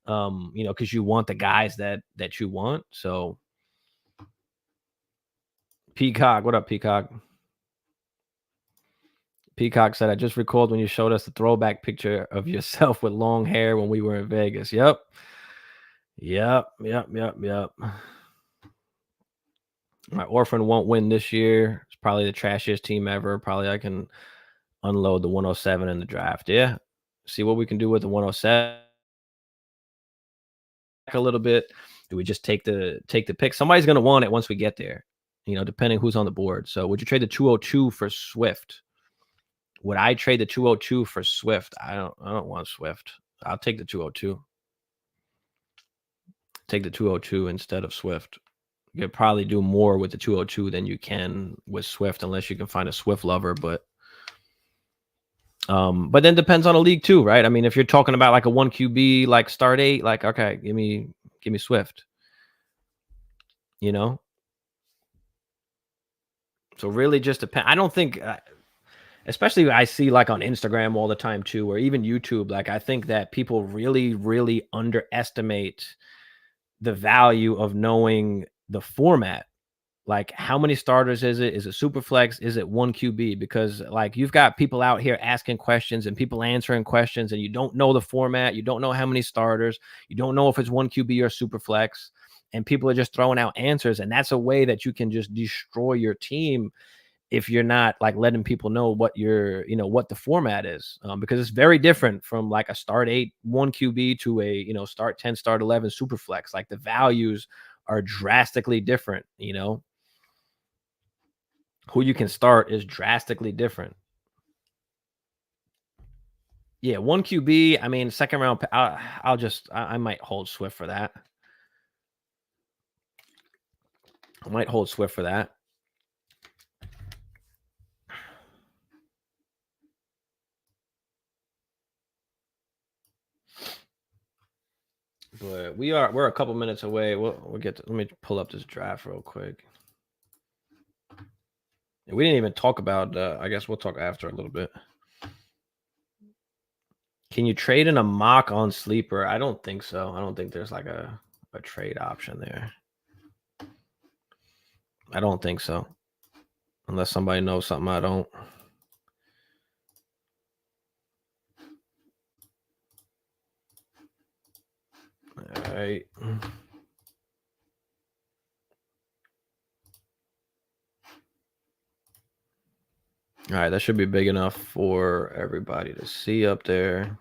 You know, because you want the guys that you want. So Peacock, what up, Peacock? Peacock said, I just recalled when you showed us the throwback picture of yourself with long hair when we were in Vegas. Yep. My orphan won't win this year. It's probably the trashiest team ever. Probably I can unload the 107 in the draft. Yeah. See what we can do with the 107 a little bit. Do we just take the pick? Somebody's gonna want it once we get there, you know, depending who's on the board. So would you trade the 202 for Swift? Would I trade the 202 for Swift? I don't want Swift. I'll take the 202. Take the 202 instead of Swift. You could probably do more with the 202 than you can with Swift, unless you can find a Swift lover. But then depends on a league too, right? I mean, if you're talking about like a 1 QB, like start 8, like, okay, give me Swift, you know? So really just depend. I don't think, especially I see like on Instagram all the time too, or even YouTube, like I think that people really, really underestimate the value of knowing the format. Like, how many starters is it? Is it super flex? Is it 1 QB? Because like you've got people out here asking questions and people answering questions, and you don't know the format. You don't know how many starters. You don't know if it's 1 QB or super flex. And people are just throwing out answers. And that's a way that you can just destroy your team if you're not like letting people know what what the format is, because it's very different from like a start 8 1 QB to a start 10 start 11 super flex. Like the values are drastically different. Who you can start is drastically different. Yeah, 1 QB. I mean, second round. I might hold Swift for that. I might hold Swift for that. But we're a couple minutes away. We'll get to, let me pull up this draft real quick. We didn't even talk about I guess we'll talk after a little bit. Can you trade in a mock on sleeper? I don't think so. I don't think there's like a trade option there. I don't think so. Unless somebody knows something I don't. All right. All right, that should be big enough for everybody to see up there.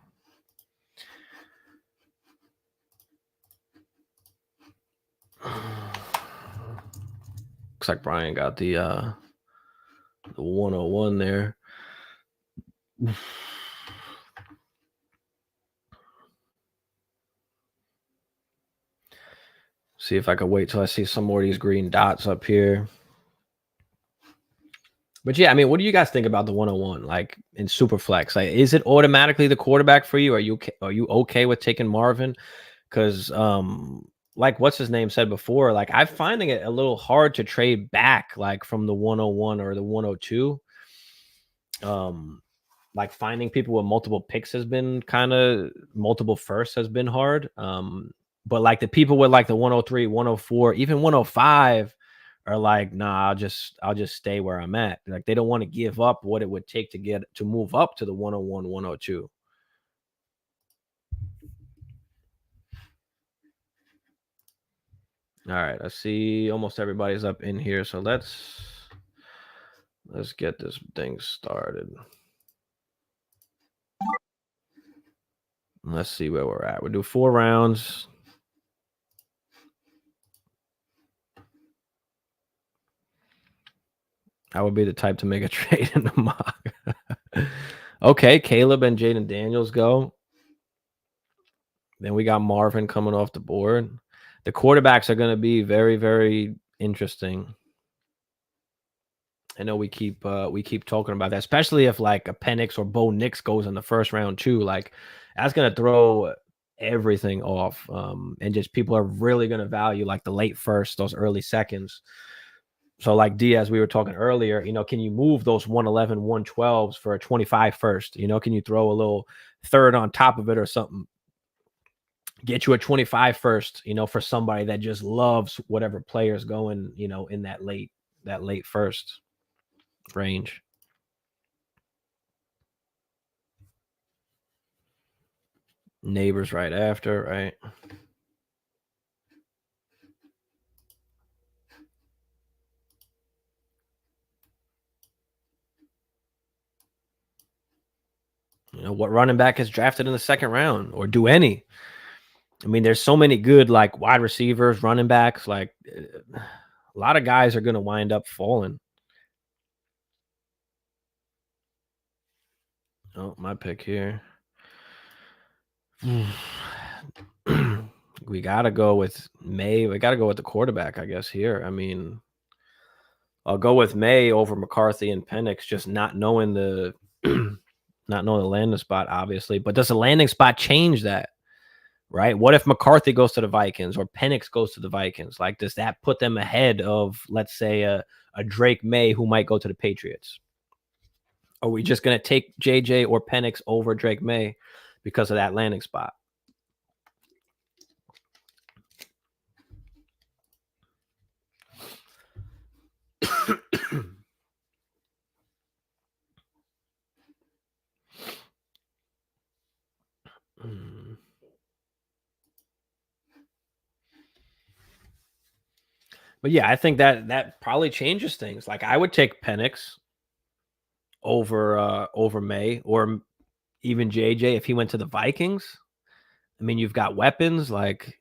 Looks like Brian got the 101 there. See if I can wait till I see some more of these green dots up here. But yeah, I mean, what do you guys think about the 101? Like in super flex, like is it automatically the quarterback for you? Are you okay with taking Marvin? Because like what's his name said before, like I'm finding it a little hard to trade back, like from the 101 or the 102. Like finding people with multiple picks has been kind of multiple firsts has been hard. But like the people with like the 103, 104, even 105 are like, nah, I'll just stay where I'm at. Like they don't want to give up what it would take to move up to the 101, 102. All right, I see almost everybody's up in here, so let's get this thing started. Let's see where we're at. We'll do 4 rounds. I would be the type to make a trade in the mock. Okay, Caleb and Jaden Daniels go. Then we got Marvin coming off the board. The quarterbacks are going to be very, very interesting. I know we keep talking about that, especially if like a Penix or Bo Nix goes in the first round too. Like that's going to throw everything off. And just people are really going to value like the late first, those early seconds. So like Diaz, we were talking earlier, can you move those 111, 112s for a 25 first? Can you throw a little third on top of it or something? Get you a 25 first, for somebody that just loves whatever player's going, in that late first range. Neighbors right after, right? What running back is drafted in the second round, or do any? I mean, there's so many good like wide receivers, running backs. Like a lot of guys are going to wind up falling. Oh, my pick here. We got to go with May. We got to go with the quarterback, I guess, here. I mean, I'll go with May over McCarthy and Penix, just not knowing the landing spot, obviously. But does the landing spot change that? Right? What if McCarthy goes to the Vikings or Penix goes to the Vikings? Like, does that put them ahead of, let's say, a Drake May who might go to the Patriots? Are we just going to take JJ or Penix over Drake May because of that landing spot? But yeah, I think that probably changes things. Like I would take Penix over May or even JJ if he went to the Vikings. I mean, you've got weapons like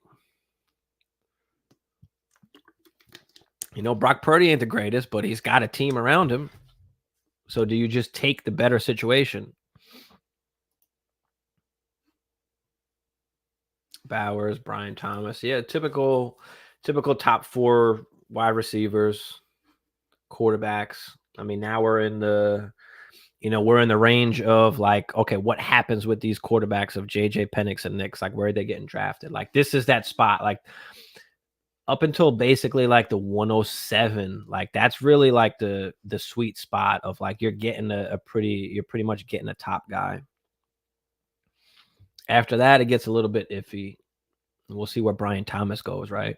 Brock Purdy ain't the greatest, but he's got a team around him. So do you just take the better situation? Bowers, Brian Thomas. Yeah, typical top 4 wide receivers, quarterbacks. I mean, now we're in the range of like, okay, what happens with these quarterbacks of JJ, Penix, and Nix? Like, where are they getting drafted? Like, this is that spot. Like, up until basically like the 107, like that's really like the sweet spot of like you're getting you're pretty much getting a top guy. After that, it gets a little bit iffy. We'll see where Brian Thomas goes, right?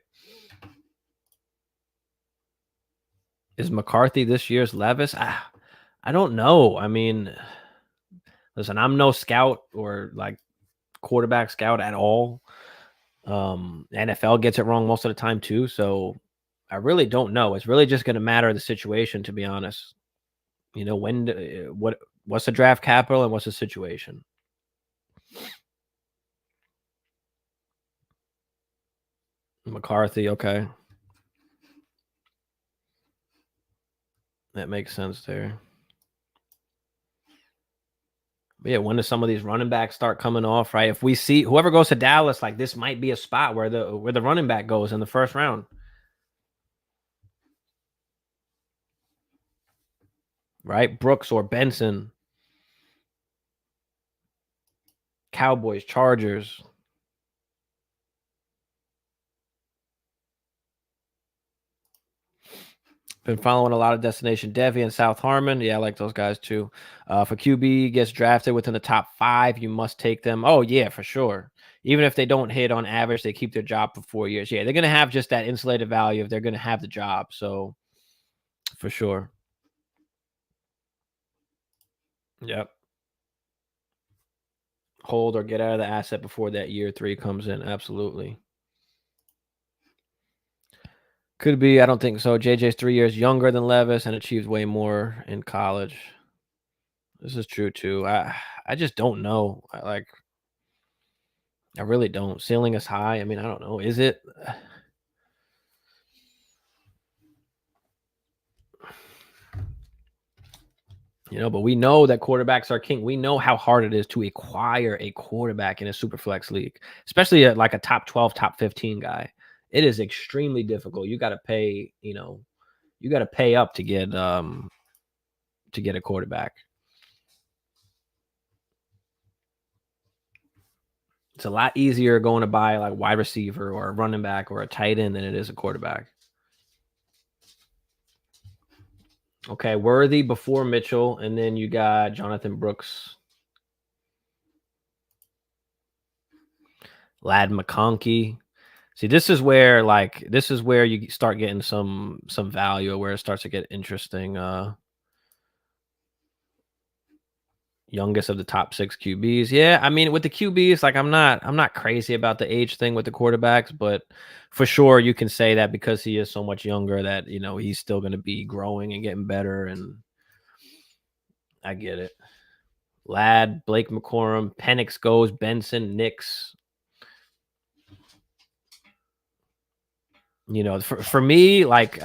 Is McCarthy this year's Levis? I don't know. I mean, listen, I'm no scout or like quarterback scout at all. NFL gets it wrong most of the time too, so I really don't know. It's really just going to matter the situation, to be honest. What's the draft capital and what's the situation? McCarthy, okay. That makes sense there. But yeah, when do some of these running backs start coming off, right? If we see whoever goes to Dallas, like this might be a spot where the running back goes in the first round. Right? Brooks or Benson. Cowboys, Chargers. Been following a lot of Destination Devy and South Harmon. Yeah, I like those guys too. For QB gets drafted within the top 5, you must take them. Oh, yeah, for sure. Even if they don't hit on average, they keep their job for 4 years. Yeah, they're going to have just that insulated value if they're going to have the job. So, for sure. Yep. Hold or get out of the asset before that year 3 comes in. Absolutely. Could be. I don't think so. JJ's 3 years younger than Levis and achieved way more in college. This is true too. I just don't know. I really don't. Ceiling is high. I mean, I don't know. Is it? But we know that quarterbacks are king. We know how hard it is to acquire a quarterback in a super flex league, especially like a top 12, top 15 guy. It is extremely difficult. You got to pay, you got to pay up to get a quarterback. It's a lot easier going to buy like wide receiver or a running back or a tight end than it is a quarterback. Okay, Worthy before Mitchell, and then you got Jonathan Brooks, Lad McConkey. See, this is where you start getting some value, where it starts to get interesting. Youngest of the top 6 QBs. Yeah, I mean, with the QBs, like I'm not crazy about the age thing with the quarterbacks, but for sure you can say that because he is so much younger that, he's still going to be growing and getting better, and I get it. Ladd, Blake McCorum, Penix goes, Benson, Nix. For me, like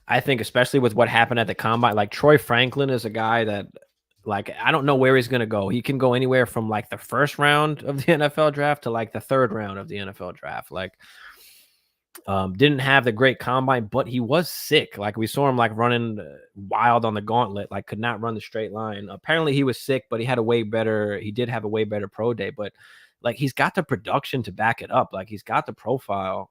I think especially with what happened at the combine, like Troy Franklin is a guy that, like, I don't know where he's going to go. He can go anywhere from like the first round of the NFL draft to like the third round of the NFL draft. Like, didn't have the great combine, but he was sick. Like we saw him like running wild on the gauntlet, like could not run the straight line. Apparently he was sick, but he did have a way better pro day, but like he's got the production to back it up. Like he's got the profile.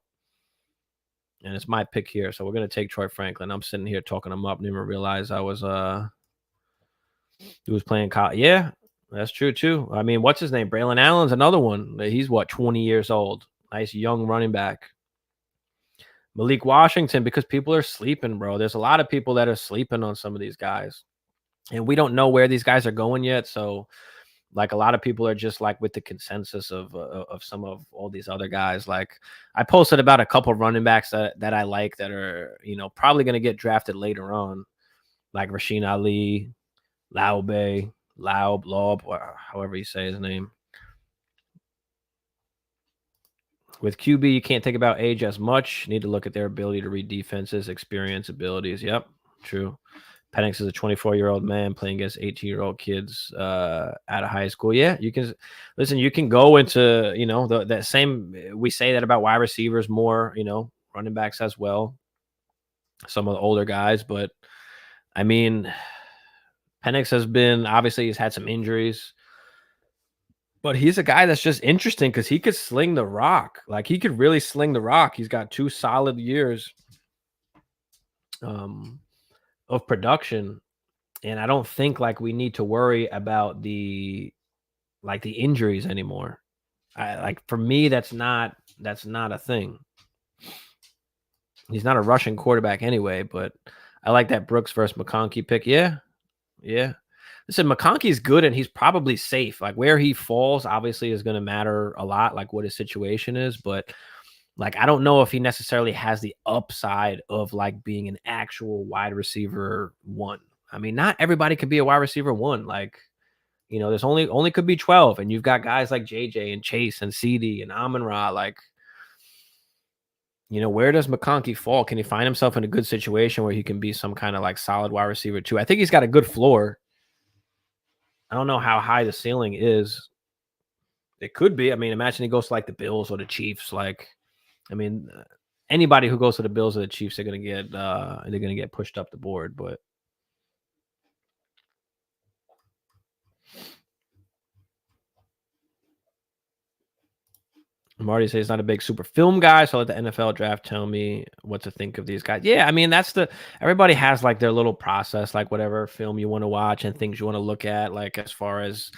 And it's my pick here. So we're going to take Troy Franklin. I'm sitting here talking him up. Didn't even realize he was playing college. Yeah, that's true too. I mean, what's his name? Braylon Allen's another one. He's 20 years old. Nice young running back. Malik Washington, because people are sleeping, bro. There's a lot of people that are sleeping on some of these guys. And we don't know where these guys are going yet. So like a lot of people are just like with the consensus of some of all these other guys. Like I posted about a couple running backs that I like that are, probably going to get drafted later on, like Rasheen Ali, Laub, however you say his name. With QB, you can't think about age as much. You need to look at their ability to read defenses, experience, abilities. Yep, true. Penix is a 24-year-old man playing against 18-year-old kids out of high school. Yeah, you can listen. You can go into that same. We say that about wide receivers more. Running backs as well. Some of the older guys, but I mean, Penix he's had some injuries, but he's a guy that's just interesting because he could sling the rock. Like he could really sling the rock. He's got 2 solid years of production. And I don't think like we need to worry about the injuries anymore. For me, that's not a thing. He's not a rushing quarterback anyway, but I like that Brooks versus McConkey pick. Yeah. Listen, McConkey's good and he's probably safe. Like where he falls obviously is going to matter a lot, like what his situation is, but like I don't know if he necessarily has the upside of like being an actual wide receiver 1. I mean, not everybody can be a wide receiver 1. Like, there's only could be 12, and you've got guys like JJ and Chase and CD and Amon-Ra. Like, where does McConkey fall? Can he find himself in a good situation where he can be some kind of like solid wide receiver 2? I think he's got a good floor. I don't know how high the ceiling is. It could be. I mean, imagine he goes to like the Bills or the Chiefs. Like, I mean, anybody who goes to the Bills or the Chiefs, they're gonna get pushed up the board. But Marty says he's not a big super film guy, so let the NFL draft tell me what to think of these guys. Yeah, I mean everybody has like their little process, like whatever film you want to watch and things you want to look at, like as far as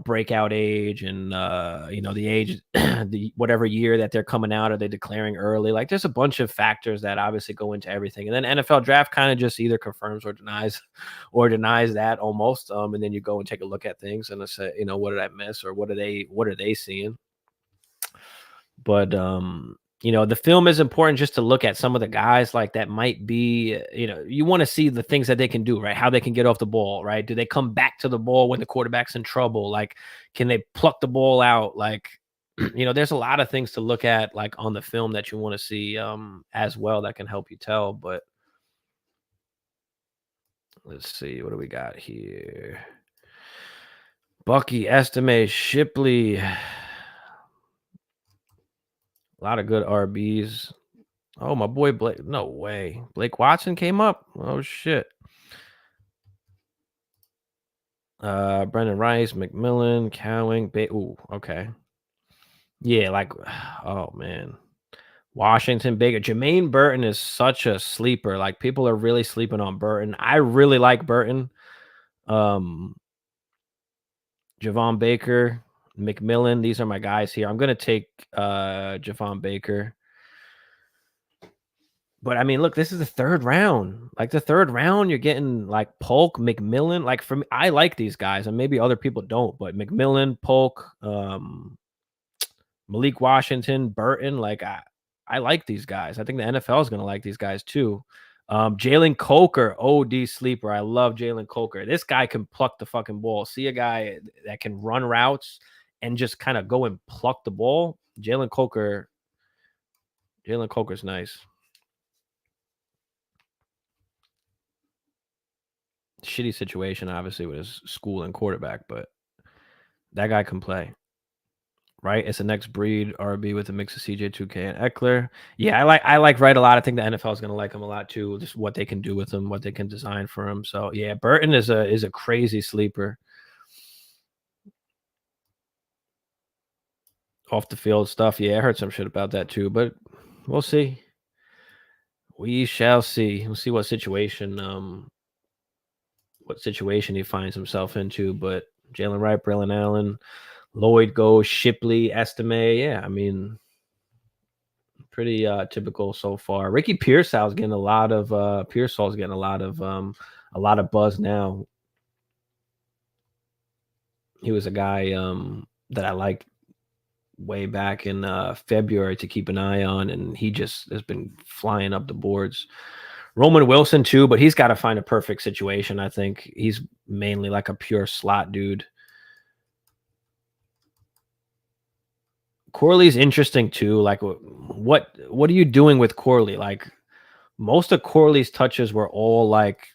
breakout age and the age, the whatever year that they're coming out, are they declaring early? Like there's a bunch of factors that obviously go into everything, and then NFL draft kind of just either confirms or denies that almost. And then you go and take a look at things and say, what did I miss, or what are they seeing? But the film is important just to look at some of the guys like that might be, you want to see the things that they can do, right? How they can get off the ball, right? Do they come back to the ball when the quarterback's in trouble? Like, can they pluck the ball out? Like, there's a lot of things to look at like on the film that you want to see as well that can help you tell. But let's see, what do we got here? Bucky, Estime, Shipley. A lot of good RBs. Oh, my boy Blake. No way. Blake Watson came up. Oh, shit. Brendan Rice, McMillan, Cowing. Ooh, okay. Yeah, like, oh man. Washington, Baker. Jermaine Burton is such a sleeper. Like, people are really sleeping on Burton. I really like Burton. Um, Javon Baker, McMillan. These are my guys here. I'm gonna take Javon Baker. But I mean, look, this is the third round. Like the third round, you're getting like Polk, McMillan. Like for me, I like these guys, and maybe other people don't, but McMillan, Polk, Malik Washington, Burton, like I like these guys. I think the NFL is gonna like these guys too. Jalen Coker, OD sleeper. I love Jalen Coker. This guy can pluck the fucking ball. See a guy that can run routes and just kind of go and pluck the ball. Jalen Coker's nice. Shitty situation, obviously, with his school and quarterback, but that guy can play. Right? It's the next breed RB with a mix of CJ 2K and Eckler. Yeah, I like Wright a lot. I think the NFL is gonna like him a lot too. Just what they can do with him, what they can design for him. So yeah, Burton is a crazy sleeper. Off the field stuff. Yeah, I heard some shit about that too, but we'll see. We shall see. We'll see what situation he finds himself into. But Jalen Wright, Braylon Allen, Lloyd goes, Shipley, Estime. Yeah, I mean, pretty typical so far. Ricky Pearsall's getting a lot of a lot of buzz now. He was a guy that I liked way back in February to keep an eye on, and he just has been flying up the boards. Roman Wilson too, but he's got to find a perfect situation. I think he's mainly like a pure slot dude. Corley's interesting too. Like, what are you doing with Corley? Like, most of Corley's touches were all like,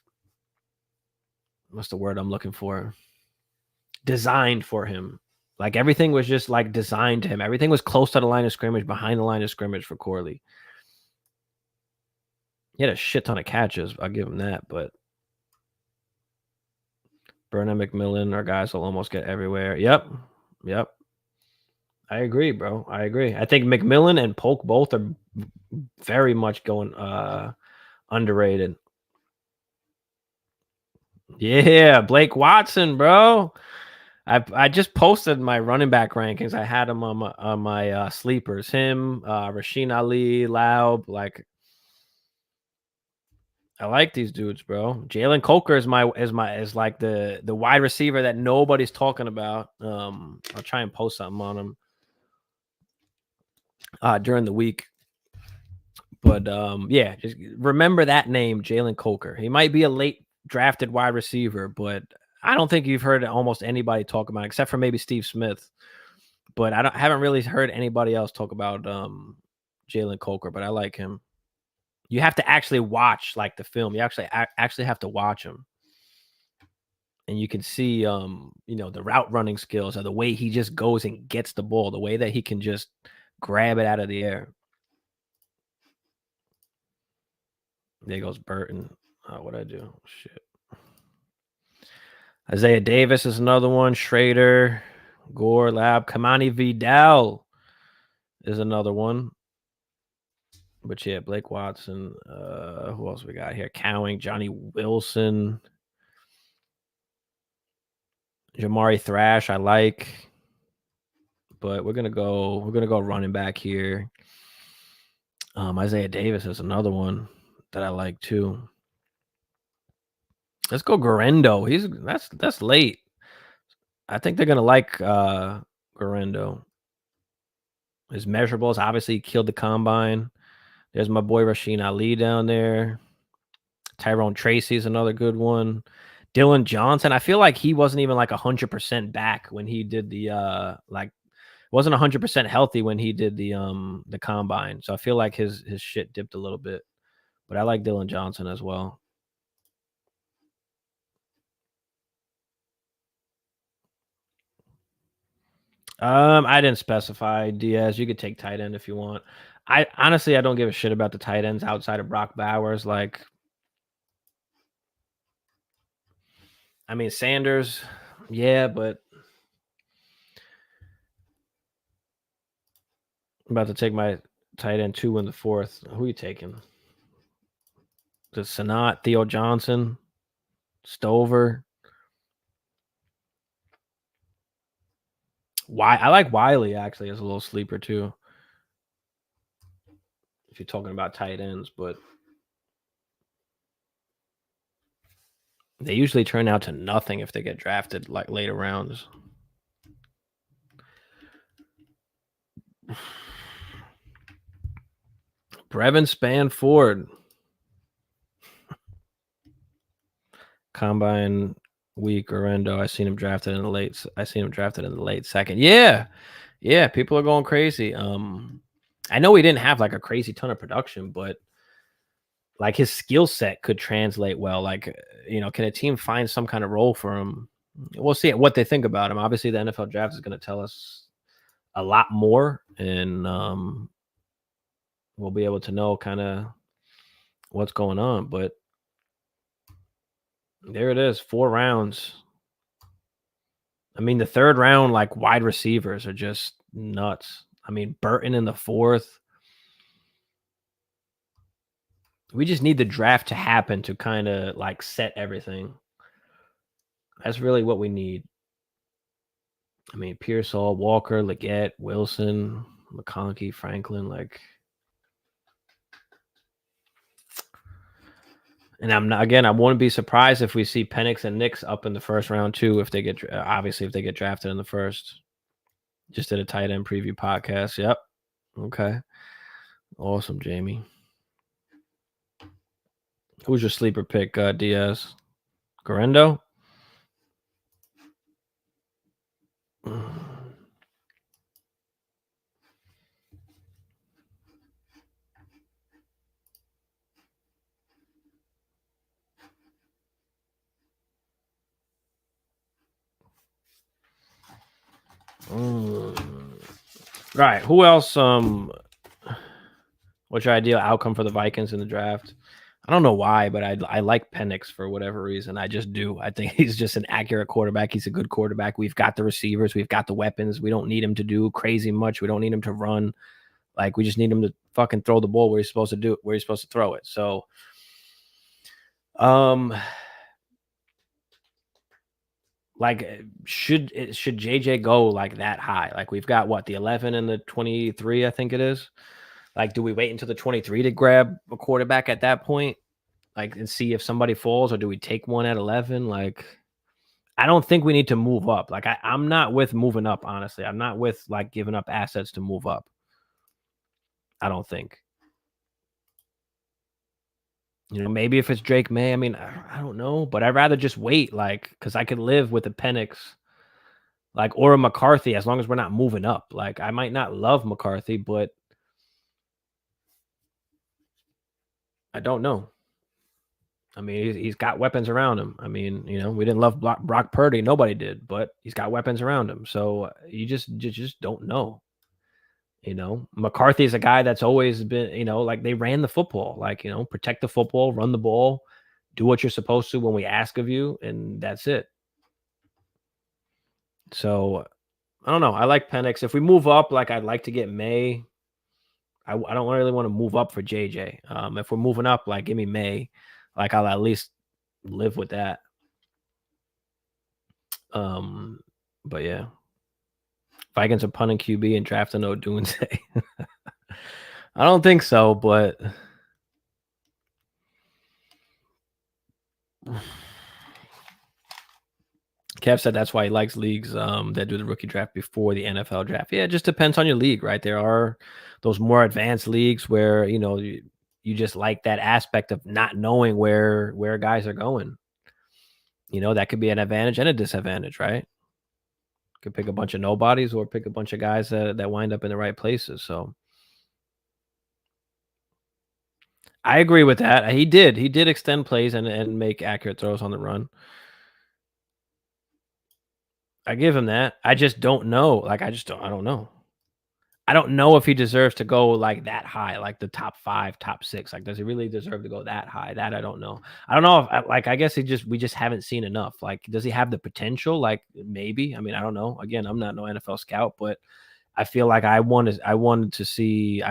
what's the word I'm looking for? Designed for him. Like everything was just like designed to him. Everything was close to the line of scrimmage, behind the line of scrimmage for Corley. He had a shit ton of catches. I'll give him that. But Burnham, McMillan, our guys will almost get everywhere. Yep. I agree, bro. I agree. I think McMillan and Polk both are very much going underrated. Yeah, Blake Watson, bro. I just posted my running back rankings. I had him on my sleepers. Him, Rasheen Ali, Laub. Like, I like these dudes, bro. Jalen Coker is like the wide receiver that nobody's talking about. I'll try and post something on him during the week. But yeah, just remember that name, Jalen Coker. He might be a late drafted wide receiver, but I don't think you've heard almost anybody talk about it, except for maybe Steve Smith. But haven't really heard anybody else talk about Jalen Coker. But I like him. You have to actually watch like the film. You actually have to watch him, and you can see the route running skills, or the way he just goes and gets the ball, the way that he can just grab it out of the air. There goes Burton. What'd I do? Shit. Isaiah Davis is another one. Schrader, Gore, Lab, Kamani Vidal is another one. But yeah, Blake Watson. Who else we got here? Cowing, Johnny Wilson, Jamari Thrash. I like, but we're gonna go running back here. Isaiah Davis is another one that I like too. Let's go Garendo. That's late. I think they're gonna like Garendo. His measurables obviously killed the combine. There's my boy Rasheen Ali down there. Tyrone Tracy is another good one. Dylan Johnson. I feel like he wasn't even like 100% back when he did the wasn't 100% healthy when he did the combine. So I feel like his shit dipped a little bit. But I like Dylan Johnson as well. I didn't specify Diaz. You could take tight end if you want. I honestly don't give a shit about the tight ends outside of Brock Bowers. Like, I mean, Sanders, yeah, but I'm about to take my tight end 2 in the 4th. Who are you taking? The Sanat, Theo Johnson, Stover. Why I like Wiley actually as a little sleeper too. If you're talking about tight ends, but they usually turn out to nothing if they get drafted like later rounds. Brevin Spanford. Combine week Orlando. I seen him drafted in the late second. Yeah. Yeah, people are going crazy. I know he didn't have like a crazy ton of production, but like his skill set could translate well. Like, can a team find some kind of role for him? We'll see what they think about him. Obviously, the NFL draft is going to tell us a lot more, and we'll be able to know kind of what's going on. But there it is, 4 rounds. I mean, the 3rd round, like wide receivers are just nuts. I mean, Burton in the 4th. We just need the draft to happen to kind of like set everything. That's really what we need. I mean, Pearsall, Walker, Leggett, Wilson, McConkey, Franklin, like. And I wouldn't be surprised if we see Penix and Nix up in the 1st round too, if they get drafted in the 1st. Just did a tight end preview podcast. Yep. Okay. Awesome, Jamie. Who's your sleeper pick, Diaz? Garendo? Right. Who else? What's your ideal outcome for the Vikings in the draft? I don't know why, but I like Penix for whatever reason. I just do. I think he's just an accurate quarterback. He's a good quarterback. We've got the receivers. We've got the weapons. We don't need him to do crazy much. We don't need him to run. Like, we just need him to fucking throw the ball where he's supposed to do it, where he's supposed to throw it. So, like, should JJ go like that high? Like, we've got what, the 11 and the 23, I think it is. Like, do we wait until the 23 to grab a quarterback at that point? Like, and see if somebody falls, or do we take one at 11? Like, I don't think we need to move up. Like, I'm not with moving up, honestly. I'm not with like giving up assets to move up. I don't think. Maybe if it's Drake May, I mean, I don't know, but I'd rather just wait, like, because I could live with a Penix, like, or a McCarthy, as long as we're not moving up. Like, I might not love McCarthy, but I don't know. I mean, he's got weapons around him. I mean, we didn't love Brock Purdy. Nobody did, but he's got weapons around him. So you just don't know. McCarthy is a guy that's always been, like, they ran the football, like, protect the football, run the ball, do what you're supposed to when we ask of you, and that's it. So I don't know. I like Penix. If we move up, like, I'd like to get May. I don't really want to move up for JJ. If we're moving up, like, give me May. Like, I'll at least live with that. But yeah. Vikings are punting QB and drafting Odunze. I don't think so, but Kev said that's why he likes leagues that do the rookie draft before the NFL draft. Yeah, it just depends on your league, right? There are those more advanced leagues where, you just like that aspect of not knowing where guys are going. That could be an advantage and a disadvantage, right? Could pick a bunch of nobodies or pick a bunch of guys that wind up in the right places. So I agree with that. He did extend plays and make accurate throws on the run. I give him that. I just don't know. Like, I don't know. I don't know if he deserves to go like that high, like the top 5, top 6. Like, does he really deserve to go that high? That I don't know. I don't know if, I guess we just haven't seen enough. Like, does he have the potential? Like, maybe. I mean, I don't know. Again, I'm not no NFL scout, but I feel like I wanted to see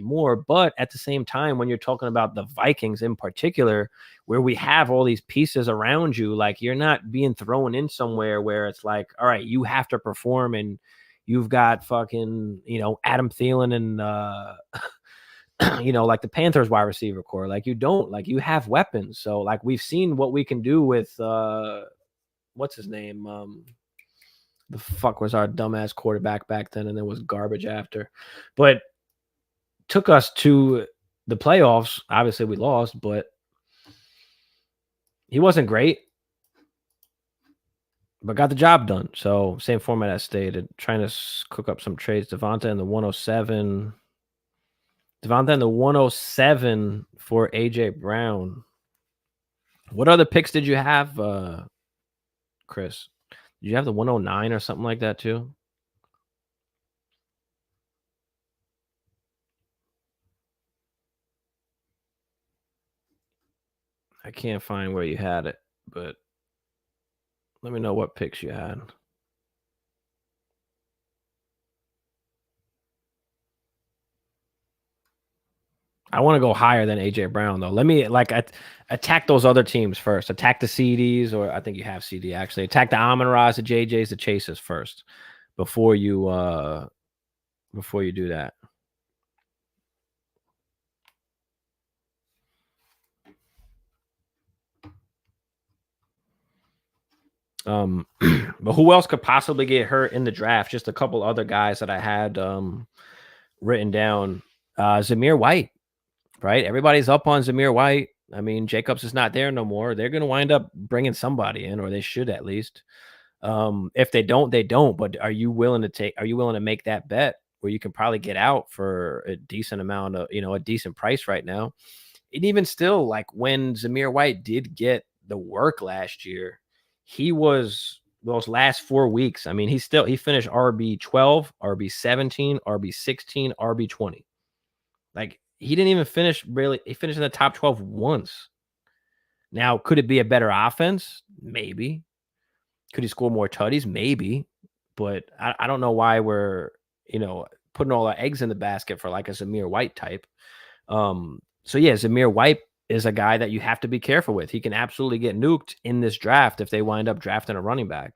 more. But at the same time, when you're talking about the Vikings in particular, where we have all these pieces around you, like you're not being thrown in somewhere where it's like, all right, you have to perform, and you've got fucking, Adam Thielen and like the Panthers wide receiver core. Like you don't, like you have weapons. So like we've seen what we can do with what's his name? The fuck was our dumbass quarterback back then, and then was garbage after. But took us to the playoffs. Obviously we lost, but he wasn't great, but got the job done. So same format as stated. Trying to cook up some trades. Devonta in the 107. Devonta in the 107 for AJ Brown. What other picks did you have, Chris? Did you have the 109 or something like that too? I can't find where you had it, but let me know what picks you had. I want to go higher than AJ Brown though. Let me attack those other teams first. Attack the CDs, or I think you have CD actually. Attack the Amon-Ra's, the JJs, the Chases first before you do that. But who else could possibly get hurt in the draft? Just a couple other guys that I had written down. Zamir White, right? Everybody's up on Zamir White. I mean, Jacobs is not there no more. They're going to wind up bringing somebody in, or they should at least. If they don't, they don't. But are you willing to make that bet where you can probably get out for a decent amount of, a decent price right now? And even still, like when Zamir White did get the work last year, he was those last 4 weeks. I mean, he finished RB 12, RB 17, RB 16, RB 20. Like he didn't even finish really. He finished in the top 12 once. Now, could it be a better offense? Maybe. Could he score more tutties? Maybe. But I don't know why we're, putting all our eggs in the basket for like a Zamir White type. So yeah, Zamir White is a guy that you have to be careful with. He can absolutely get nuked in this draft if they wind up drafting a running back.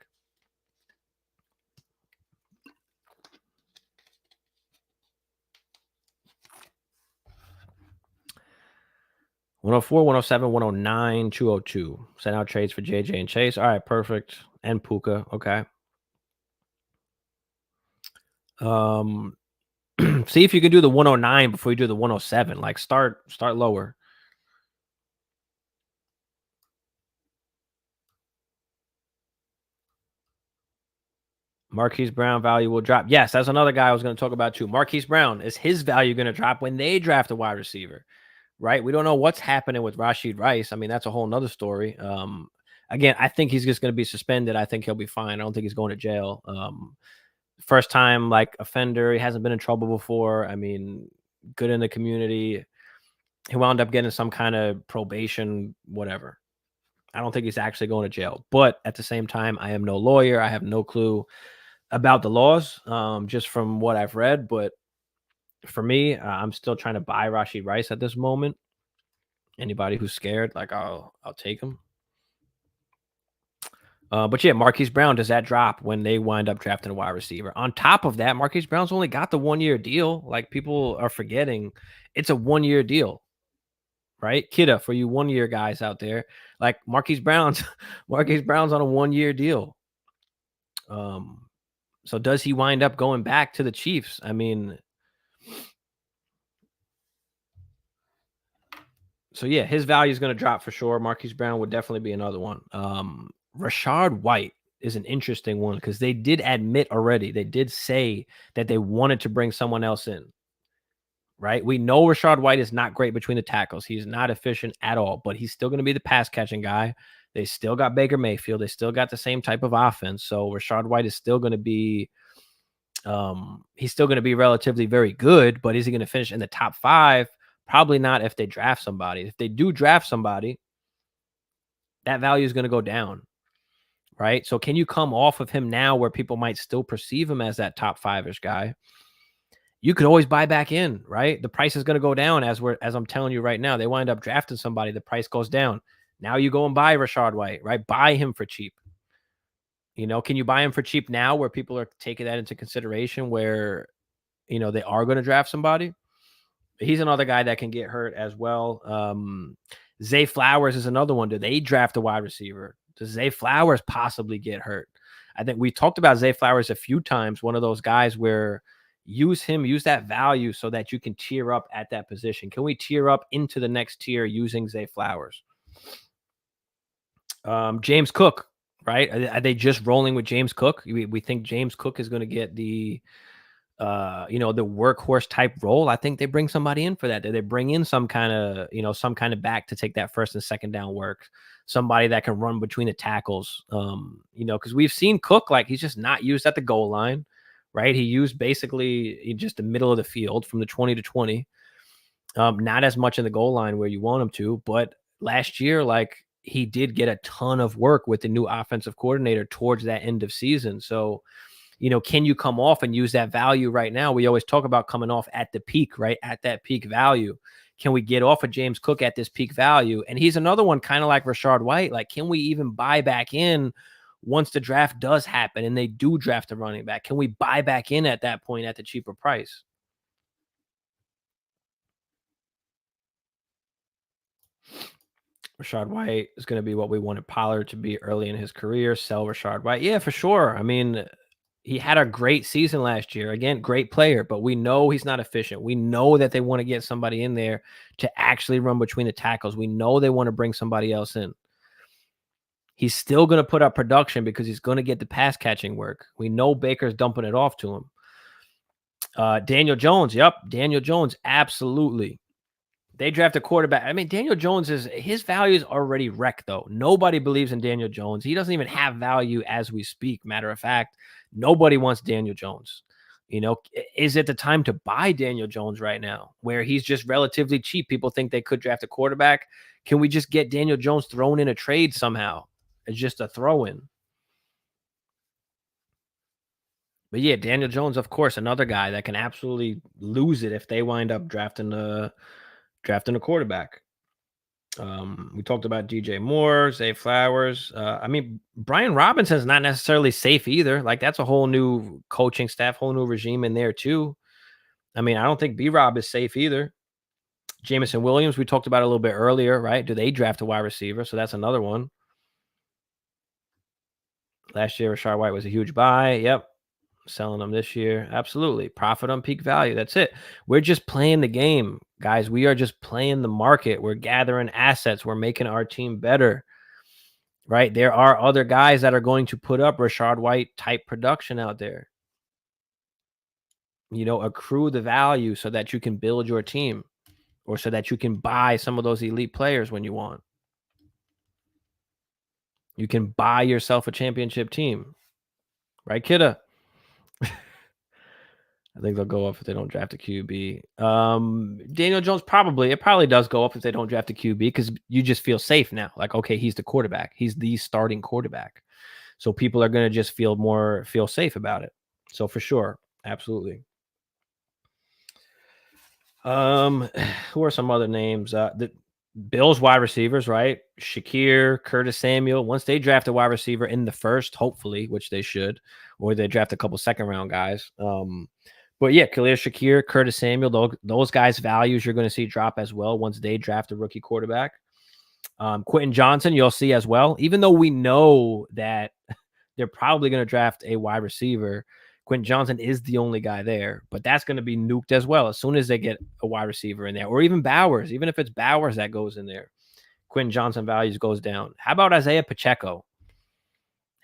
$104, $107, $109, $202. Send out trades for JJ and Chase. All right, perfect. And Puka. Okay. See if you can do the 109 before you do the 107. Like start lower. Marquise Brown value will drop. Yes, that's another guy I was going to talk about too. Marquise Brown, is his value going to drop when they draft a wide receiver? Right? We don't know what's happening with Rashid Rice. I mean, that's a whole nother story. Again, I think he's just going to be suspended. I think he'll be fine. I don't think he's going to jail. First time like offender. He hasn't been in trouble before. I mean, good in the community. He wound up getting some kind of probation, whatever. I don't think he's actually going to jail. But at the same time, I am no lawyer. I have no clue about the laws, just from what I've read. But for me, I'm still trying to buy Rashid Rice at this moment. Anybody who's scared, like I'll take him. But yeah, Marquise Brown, does that drop when they wind up drafting a wide receiver? On top of that, Marquise Brown's only got the 1-year deal. Like people are forgetting, it's a 1-year deal, right? Kidda, for you 1-year guys out there, like Marquise Brown's on a 1-year deal. So does he wind up going back to the Chiefs? I mean, so yeah, his value is going to drop for sure. Marquise Brown would definitely be another one. Rashad White is an interesting one because they did admit already. They did say that they wanted to bring someone else in, right? We know Rashad White is not great between the tackles. He's not efficient at all, but he's still going to be the pass catching guy. They still got Baker Mayfield. They still got the same type of offense. So Rashad White is still going to be, he's still going to be relatively very good, but is he going to finish in the top 5? Probably not if they draft somebody. If they do draft somebody, that value is going to go down, right? So can you come off of him now where people might still perceive him as that top 5-ish guy? You could always buy back in, right? The price is going to go down as I'm telling you right now. They wind up drafting somebody, the price goes down. Now you go and buy Rachaad White, right? Buy him for cheap. Can you buy him for cheap now where people are taking that into consideration where, they are going to draft somebody? He's another guy that can get hurt as well. Zay Flowers is another one. Do they draft a wide receiver? Does Zay Flowers possibly get hurt? I think we talked about Zay Flowers a few times. One of those guys where use that value so that you can tier up at that position. Can we tier up into the next tier using Zay Flowers? James Cook, right? Are they just rolling with James Cook? We think James Cook is going to get the the workhorse type role. I think they bring somebody in for that. They bring in some kind of back to take that first and second down work. Somebody that can run between the tackles. Because we've seen Cook, like, he's just not used at the goal line, right? He used basically just the middle of the field from the 20 to 20. Not as much in the goal line where you want him to, but last year, like, he did get a ton of work with the new offensive coordinator towards that end of season. So, can you come off and use that value right now? We always talk about coming off at the peak, right? At that peak value. Can we get off of James Cook at this peak value? And he's another one kind of like Rachaad White. Like, can we even buy back in once the draft does happen and they do draft a running back? Can we buy back in at that point at the cheaper price? Rachaad White is going to be what we wanted Pollard to be early in his career. Sell Rachaad White. Yeah, for sure. I mean, he had a great season last year. Again, great player, but we know he's not efficient. We know that they want to get somebody in there to actually run between the tackles. We know they want to bring somebody else in. He's still going to put up production because he's going to get the pass catching work. We know Baker's dumping it off to him. Daniel Jones. Yep. Daniel Jones. Absolutely. They draft a quarterback. I mean, Daniel Jones his value is already wrecked, though. Nobody believes in Daniel Jones. He doesn't even have value as we speak. Matter of fact, nobody wants Daniel Jones. Is it the time to buy Daniel Jones right now where he's just relatively cheap? People think they could draft a quarterback. Can we just get Daniel Jones thrown in a trade somehow? It's just a throw-in. But yeah, Daniel Jones, of course, another guy that can absolutely lose it if they wind up drafting a quarterback. We talked about DJ Moore, Zay Flowers. I mean, Brian Robinson's not necessarily safe either. Like, that's a whole new coaching staff, whole new regime in there too. I mean, I don't think B-Rob is safe either. Jameson Williams, we talked about a little bit earlier, right? Do they draft a wide receiver? So that's another one. Last year, Rachaad White was a huge buy. Yep. Selling them this year. Absolutely. Profit on peak value. That's it. We're just playing the game, guys. We are just playing the market. We're gathering assets. We're making our team better, right? There are other guys that are going to put up Rachaad White type production out there. Accrue the value so that you can build your team or so that you can buy some of those elite players when you want. You can buy yourself a championship team, right, Kidda? I think they'll go up if they don't draft a QB. Daniel Jones, it probably does go up if they don't draft a QB because you just feel safe now. Like, okay, he's the quarterback. He's the starting quarterback. So people are going to just feel safe about it. So for sure. Absolutely. Who are some other names? The Bills wide receivers, right? Shakir, Curtis Samuel. Once they draft a wide receiver in the first, hopefully, which they should, or they draft a couple second round guys. But yeah, Khalil Shakir, Curtis Samuel, those guys' values you're going to see drop as well once they draft a rookie quarterback. Quentin Johnson, you'll see as well. Even though we know that they're probably going to draft a wide receiver, Quentin Johnson is the only guy there. But that's going to be nuked as well as soon as they get a wide receiver in there. Or even Bowers. Even if it's Bowers that goes in there, Quentin Johnson values goes down. How about Isaiah Pacheco?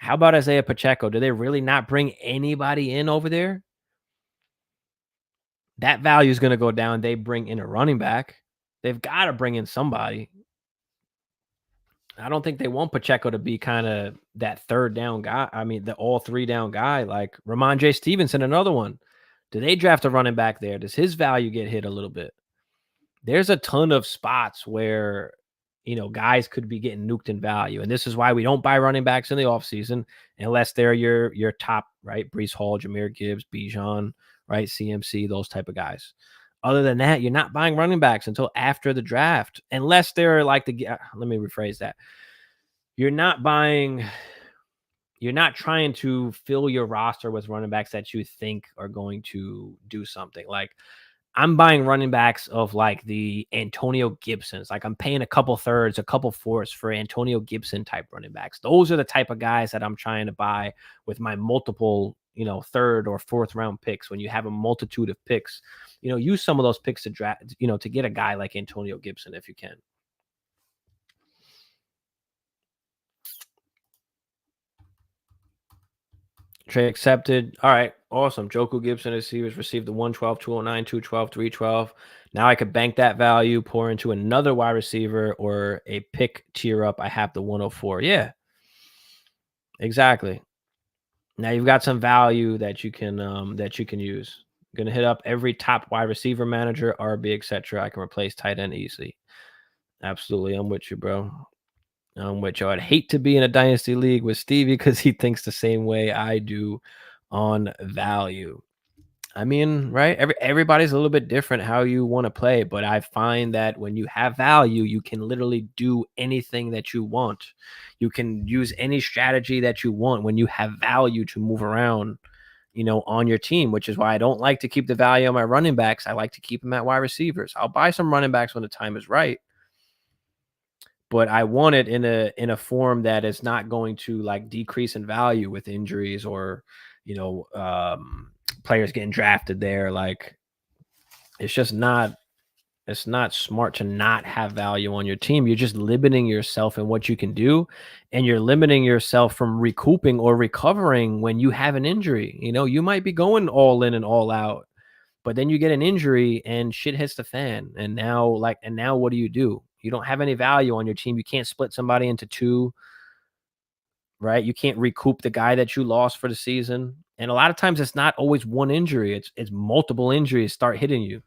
Do they really not bring anybody in over there? That value is going to go down. They bring in a running back. They've got to bring in somebody. I don't think they want Pacheco to be kind of that third down guy. I mean, the all three down guy like Ramondre Stevenson, another one. Do they draft a running back there? Does his value get hit a little bit? There's a ton of spots where guys could be getting nuked in value. And this is why we don't buy running backs in the offseason unless they're your top, right? Brees Hall, Jahmyr Gibbs, Bijan, right? CMC, those type of guys. Other than that, you're not buying running backs until after the draft, unless they're like let me rephrase that. You're not trying to fill your roster with running backs that you think are going to do something. Like, I'm buying running backs of like the Antonio Gibsons. Like, I'm paying a couple thirds, a couple fourths for Antonio Gibson type running backs. Those are the type of guys that I'm trying to buy with my multiple, third or fourth round picks. When you have a multitude of picks, use some of those picks to draft, to get a guy like Antonio Gibson if you can. Trade accepted. All right. Awesome. Joku Gibson receivers received the 112, 209, 212, 312. Now I could bank that value, pour into another wide receiver or a pick tier up. I have the 104. Yeah, exactly. Now you've got some value that you can use. I'm gonna hit up every top wide receiver manager, RB, etc. I can replace tight end easily. Absolutely. I'm with you, bro. Which I'd hate to be in a dynasty league with Stevie because he thinks the same way I do on value. I mean, right? Everybody's a little bit different how you want to play, but I find that when you have value, you can literally do anything that you want. You can use any strategy that you want when you have value to move around, on your team, which is why I don't like to keep the value on my running backs. I like to keep them at wide receivers. I'll buy some running backs when the time is right, but I want it in a form that is not going to like decrease in value with injuries or players getting drafted there. Like, it's not smart to not have value on your team. You're just limiting yourself in what you can do, and you're limiting yourself from recouping or recovering when you have an injury. You might be going all in and all out, but then you get an injury and shit hits the fan. And now what do? You don't have any value on your team. You can't split somebody into two, right? You can't recoup the guy that you lost for the season. And a lot of times it's not always one injury. It's multiple injuries start hitting you,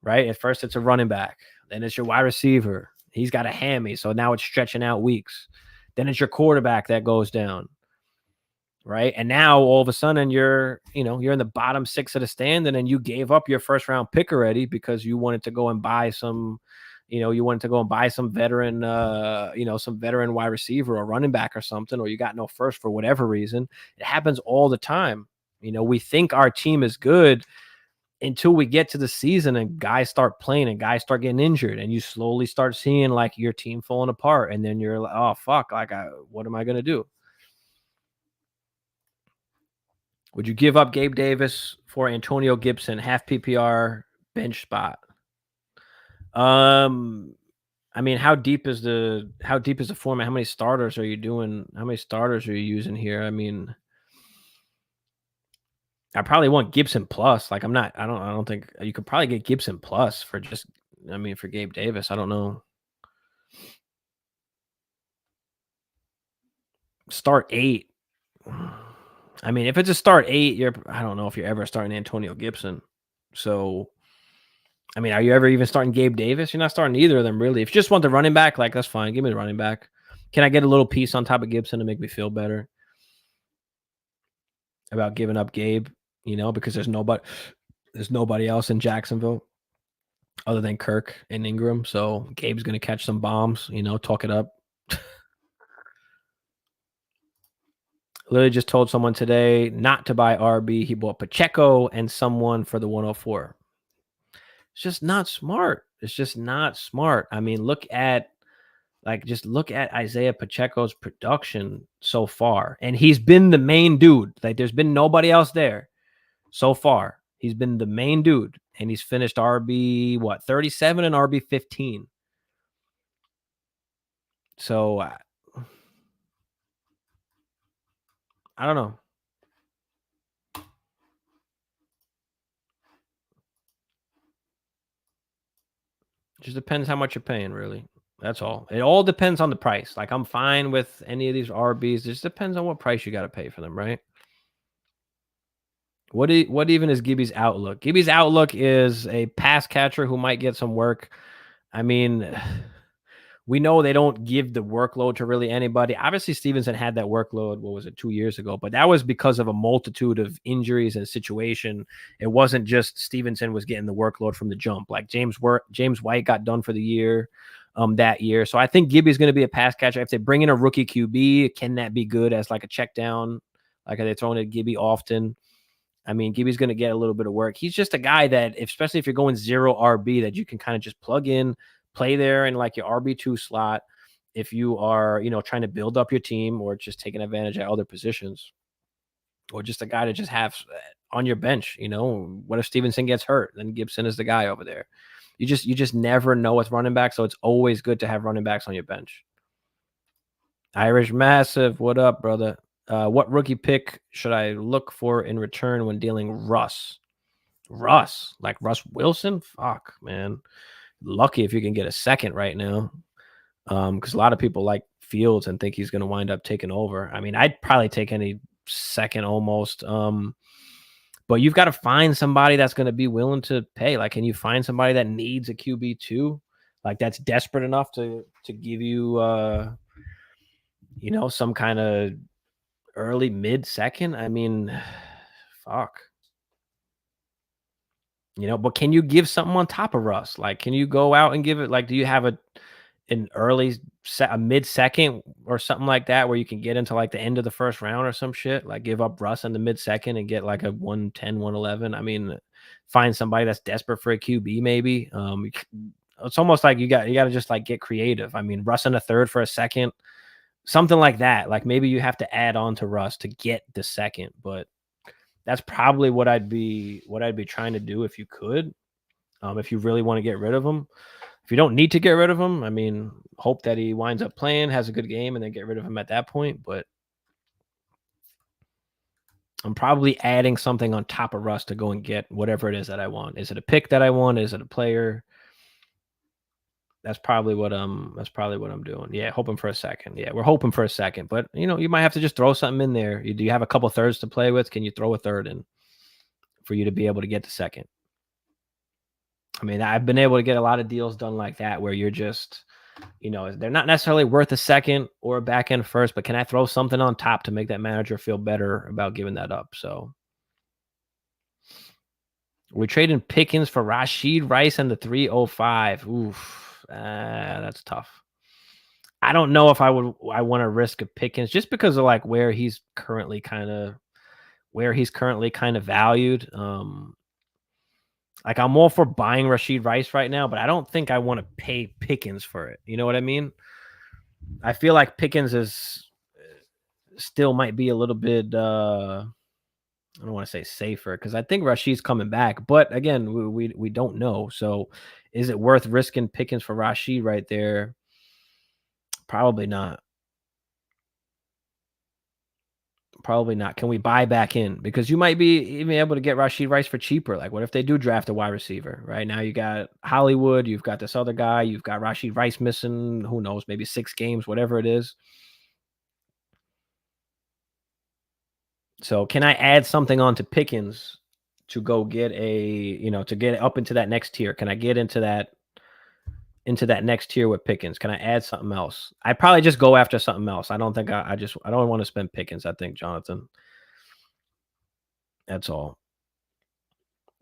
right? At first it's a running back. Then it's your wide receiver. He's got a hammy. So now it's stretching out weeks. Then it's your quarterback that goes down. Right. And now all of a sudden you're in the bottom 6 of the stand, and then you gave up your first round pick already because you wanted to go and buy some, veteran, some veteran wide receiver or running back or something, or you got no first for whatever reason. It happens all the time. We think our team is good until we get to the season and guys start playing and guys start getting injured, and you slowly start seeing like your team falling apart. And then you're like, oh, fuck, like, what am I going to do? Would you give up Gabe Davis for Antonio Gibson, half PPR bench spot? I mean, how deep is the format? How many starters are you doing? How many starters are you using here? I mean, I probably want Gibson plus. Like, I don't think you could probably get Gibson plus for for Gabe Davis. I don't know. Start 8. I mean, if it's a start 8, I don't know if you're ever starting Antonio Gibson. So, I mean, are you ever even starting Gabe Davis? You're not starting either of them, really. If you just want the running back, like, that's fine. Give me the running back. Can I get a little piece on top of Gibson to make me feel better about giving up Gabe? Because there's nobody else in Jacksonville other than Kirk and Ingram. So Gabe's going to catch some bombs, talk it up. Literally just told someone today not to buy RB. He bought Pacheco and someone for the 104. It's just not smart. It's just not smart. I mean, look at Isaiah Pacheco's production so far. And he's been the main dude. Like, there's been nobody else there so far. He's been the main dude. And he's finished RB, 37 and RB 15. So, I don't know. Just depends how much you're paying, really. That's all. It all depends on the price. Like, I'm fine with any of these RBs. It just depends on what price you got to pay for them, right? What even is Gibby's outlook? Gibby's outlook is a pass catcher who might get some work. I mean, We know they don't give the workload to really anybody. Obviously, Stevenson had that workload, what was it, 2 years ago? But that was because of a multitude of injuries and situation. It wasn't just Stevenson was getting the workload from the jump. Like James White got done for the year that year. So I think Gibby's going to be a pass catcher. If they bring in a rookie QB, can that be good as like a check down? Like, are they throwing at Gibby often? I mean, Gibby's going to get a little bit of work. He's just a guy that, especially if you're going 0 RB, that you can kind of just plug in, play there in like your RB2 slot. If you are, trying to build up your team or just taking advantage of other positions, or just a guy to just have on your bench. What if Stevenson gets hurt? Then Gibson is the guy over there. You just never know with running back. So it's always good to have running backs on your bench. Irish Massive, what up, brother? What rookie pick should I look for in return when dealing Russ? Like Russ Wilson? Fuck, man. Lucky if you can get a second right now. Because a lot of people like Fields and think he's going to wind up taking over. I mean, I'd probably take any second almost. But you've got to find somebody that's going to be willing to pay. Like, can you find somebody that needs a QB too? Like, that's desperate enough to give you, some kind of early mid second. I mean, fuck. But can you give something on top of Russ? Like, can you go out and give it? Like, do you have a mid second or something like that where you can get into like the end of the first round or some shit? Like, give up Russ in the mid second and get like a 110, 111. I mean, find somebody that's desperate for a QB maybe. It's almost like you got to just like get creative. I mean, Russ in a third for a second. Something like that. Like, maybe you have to add on to Russ to get the second, but that's probably what I'd be trying to do if you could. If you really want to get rid of him. If you don't need to get rid of him, I mean, hope that he winds up playing, has a good game, and then get rid of him at that point. But I'm probably adding something on top of Russ to go and get whatever it is that I want. Is it a pick that I want? Is it a player? That's probably what I'm doing. Yeah, hoping for a second. Yeah, we're hoping for a second. But you might have to just throw something in there. Do you have a couple thirds to play with? Can you throw a third in for you to be able to get the second? I mean, I've been able to get a lot of deals done like that where you're just, they're not necessarily worth a second or a back end first, but can I throw something on top to make that manager feel better about giving that up? So we're trading Pickens for Rashid Rice and the 305. Oof. That's tough. I don't know if I want to risk a Pickens just because of like where he's currently kind of valued. Like, I'm all for buying Rashid Rice right now, but I don't think I want to pay Pickens for it. You know what I mean? I feel like Pickens is still might be a little bit, I don't want to say safer because I think Rashid's coming back. But again, we don't know. So is it worth risking Pickens for Rashid right there? Probably not. Probably not. Can we buy back in? Because you might be even able to get Rashid Rice for cheaper. Like, what if they do draft a wide receiver? Right now, you got Hollywood, you've got this other guy, you've got Rashid Rice missing, who knows, maybe 6 games, whatever it is. So can I add something on to Pickens to go get to get up into that next tier? Can I get into that next tier with Pickens? Can I add something else? I'd probably just go after something else. I don't think I don't want to spend Pickens, I think, Jonathan. That's all.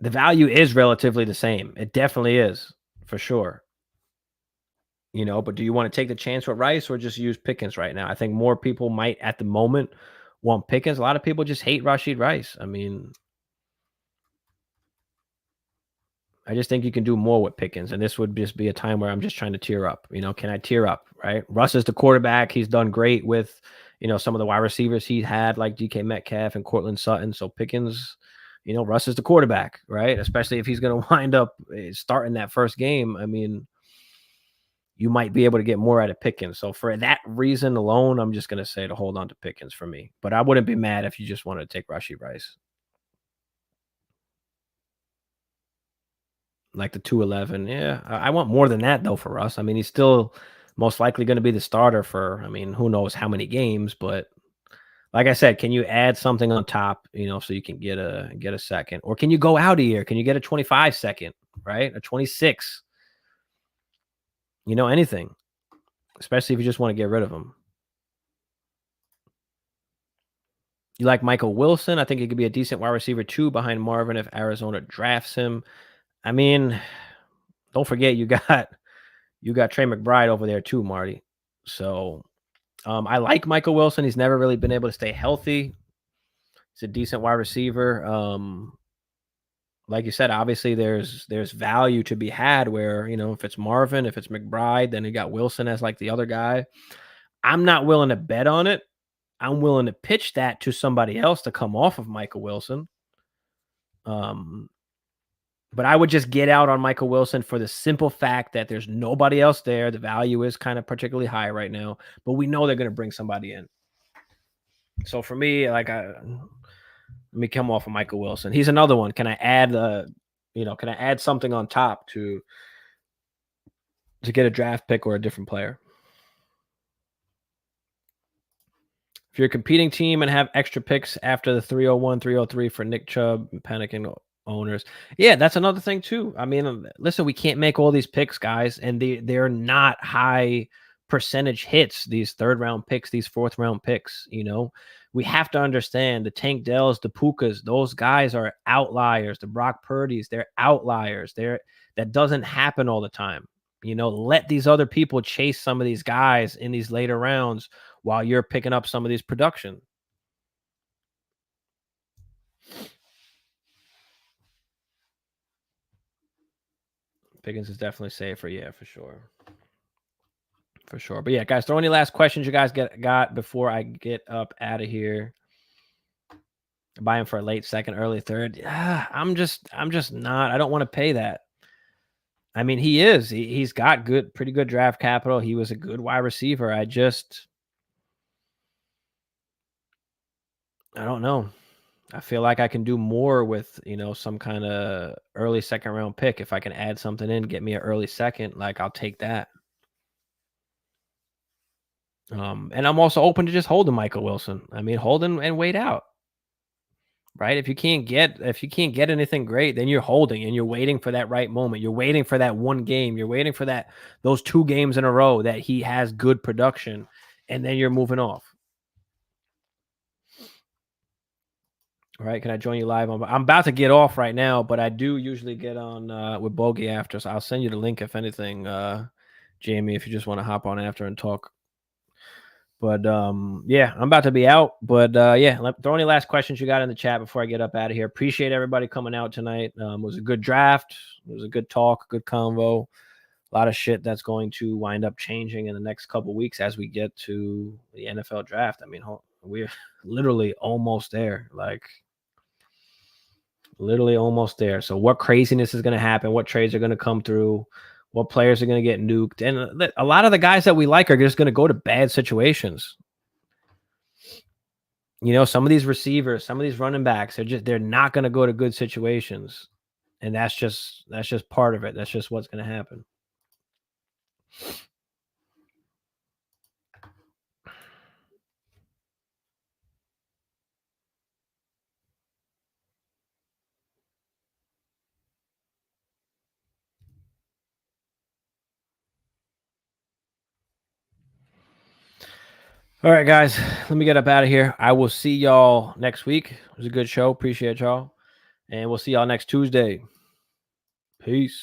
The value is relatively the same. It definitely is, for sure. But do you want to take the chance with Rice or just use Pickens right now? I think more people might at the moment want Pickens. A lot of people just hate Rashid Rice. I mean, I just think you can do more with Pickens, and this would just be a time where I'm just trying to tier up. Can I tier up, right? Russ is the quarterback. He's done great with, some of the wide receivers he had, like DK Metcalf and Cortland Sutton. So Pickens, Russ is the quarterback, right? Especially if he's going to wind up starting that first game. I mean, you might be able to get more out of Pickens. So for that reason alone, I'm just going to say to hold on to Pickens for me. But I wouldn't be mad if you just wanted to take Rashid Rice. Like the 211. Yeah, I want more than that, though, for us. I mean, he's still most likely going to be the starter for, I mean, who knows how many games. But like I said, can you add something on top, so you can get a second? Or can you go out a year? Can you get a 25 second, right? A 26? Anything. especially if you just want to get rid of him. You like Michael Wilson? I think he could be a decent wide receiver too behind Marvin if Arizona drafts him. I mean, don't forget you got Trey McBride over there too, Marty. So I like Michael Wilson. He's never really been able to stay healthy. He's a decent wide receiver. Like you said, obviously there's value to be had where, if it's Marvin, if it's McBride, then you got Wilson as like the other guy. I'm not willing to bet on it. I'm willing to pitch that to somebody else to come off of Michael Wilson. But I would just get out on Michael Wilson for the simple fact that there's nobody else there. The value is kind of particularly high right now, but we know they're going to bring somebody in. So for me, let me come off of Michael Wilson. He's another one. Can I add can I add something on top to get a draft pick or a different player? If you're a competing team and have extra picks after the 301, 303 for Nick Chubb, panicking owners. Yeah, that's another thing too. I mean, listen, we can't make all these picks, guys, and they're not high percentage hits, these third round picks, these fourth round picks. We have to understand the Tank Dells, the Pukas, those guys are outliers. The Brock Purdy's, they're outliers. That doesn't happen all the time. Let these other people chase some of these guys in these later rounds while you're picking up some of these production. Pickens is definitely safer. Yeah, for sure. For sure. But yeah, guys, throw any last questions you guys got before I get up out of here. Buy him for a late second, early third. I'm just not. I don't want to pay that. I mean, he's got pretty good draft capital. He was a good wide receiver. I don't know. I feel like I can do more with, some kind of early second round pick. If I can add something in, get me an early second, I'll take that. And I'm also open to just holding Michael Wilson. I mean, holding and wait out. Right? If you can't get anything great, then you're holding and you're waiting for that right moment. You're waiting for that one game. You're waiting for those 2 games in a row that he has good production, and then you're moving off. All right, can I join you live on? I'm about to get off right now, but I do usually get on with Bogey after, so I'll send you the link if anything, Jamie, if you just want to hop on after and talk. But yeah, I'm about to be out. But yeah, throw any last questions you got in the chat before I get up out of here. Appreciate everybody coming out tonight. It was a good draft. It was a good talk, good convo. A lot of shit that's going to wind up changing in the next couple of weeks as we get to the NFL draft. I mean, we're literally almost there. Literally almost there. So what craziness is going to happen? What trades are going to come through? What players are going to get nuked? And a lot of the guys that we like are just going to go to bad situations. Some of these receivers, some of these running backs, they're not going to go to good situations. And that's just part of it. That's just what's going to happen. All right, guys, let me get up out of here. I will see y'all next week. It was a good show. Appreciate y'all. And we'll see y'all next Tuesday. Peace.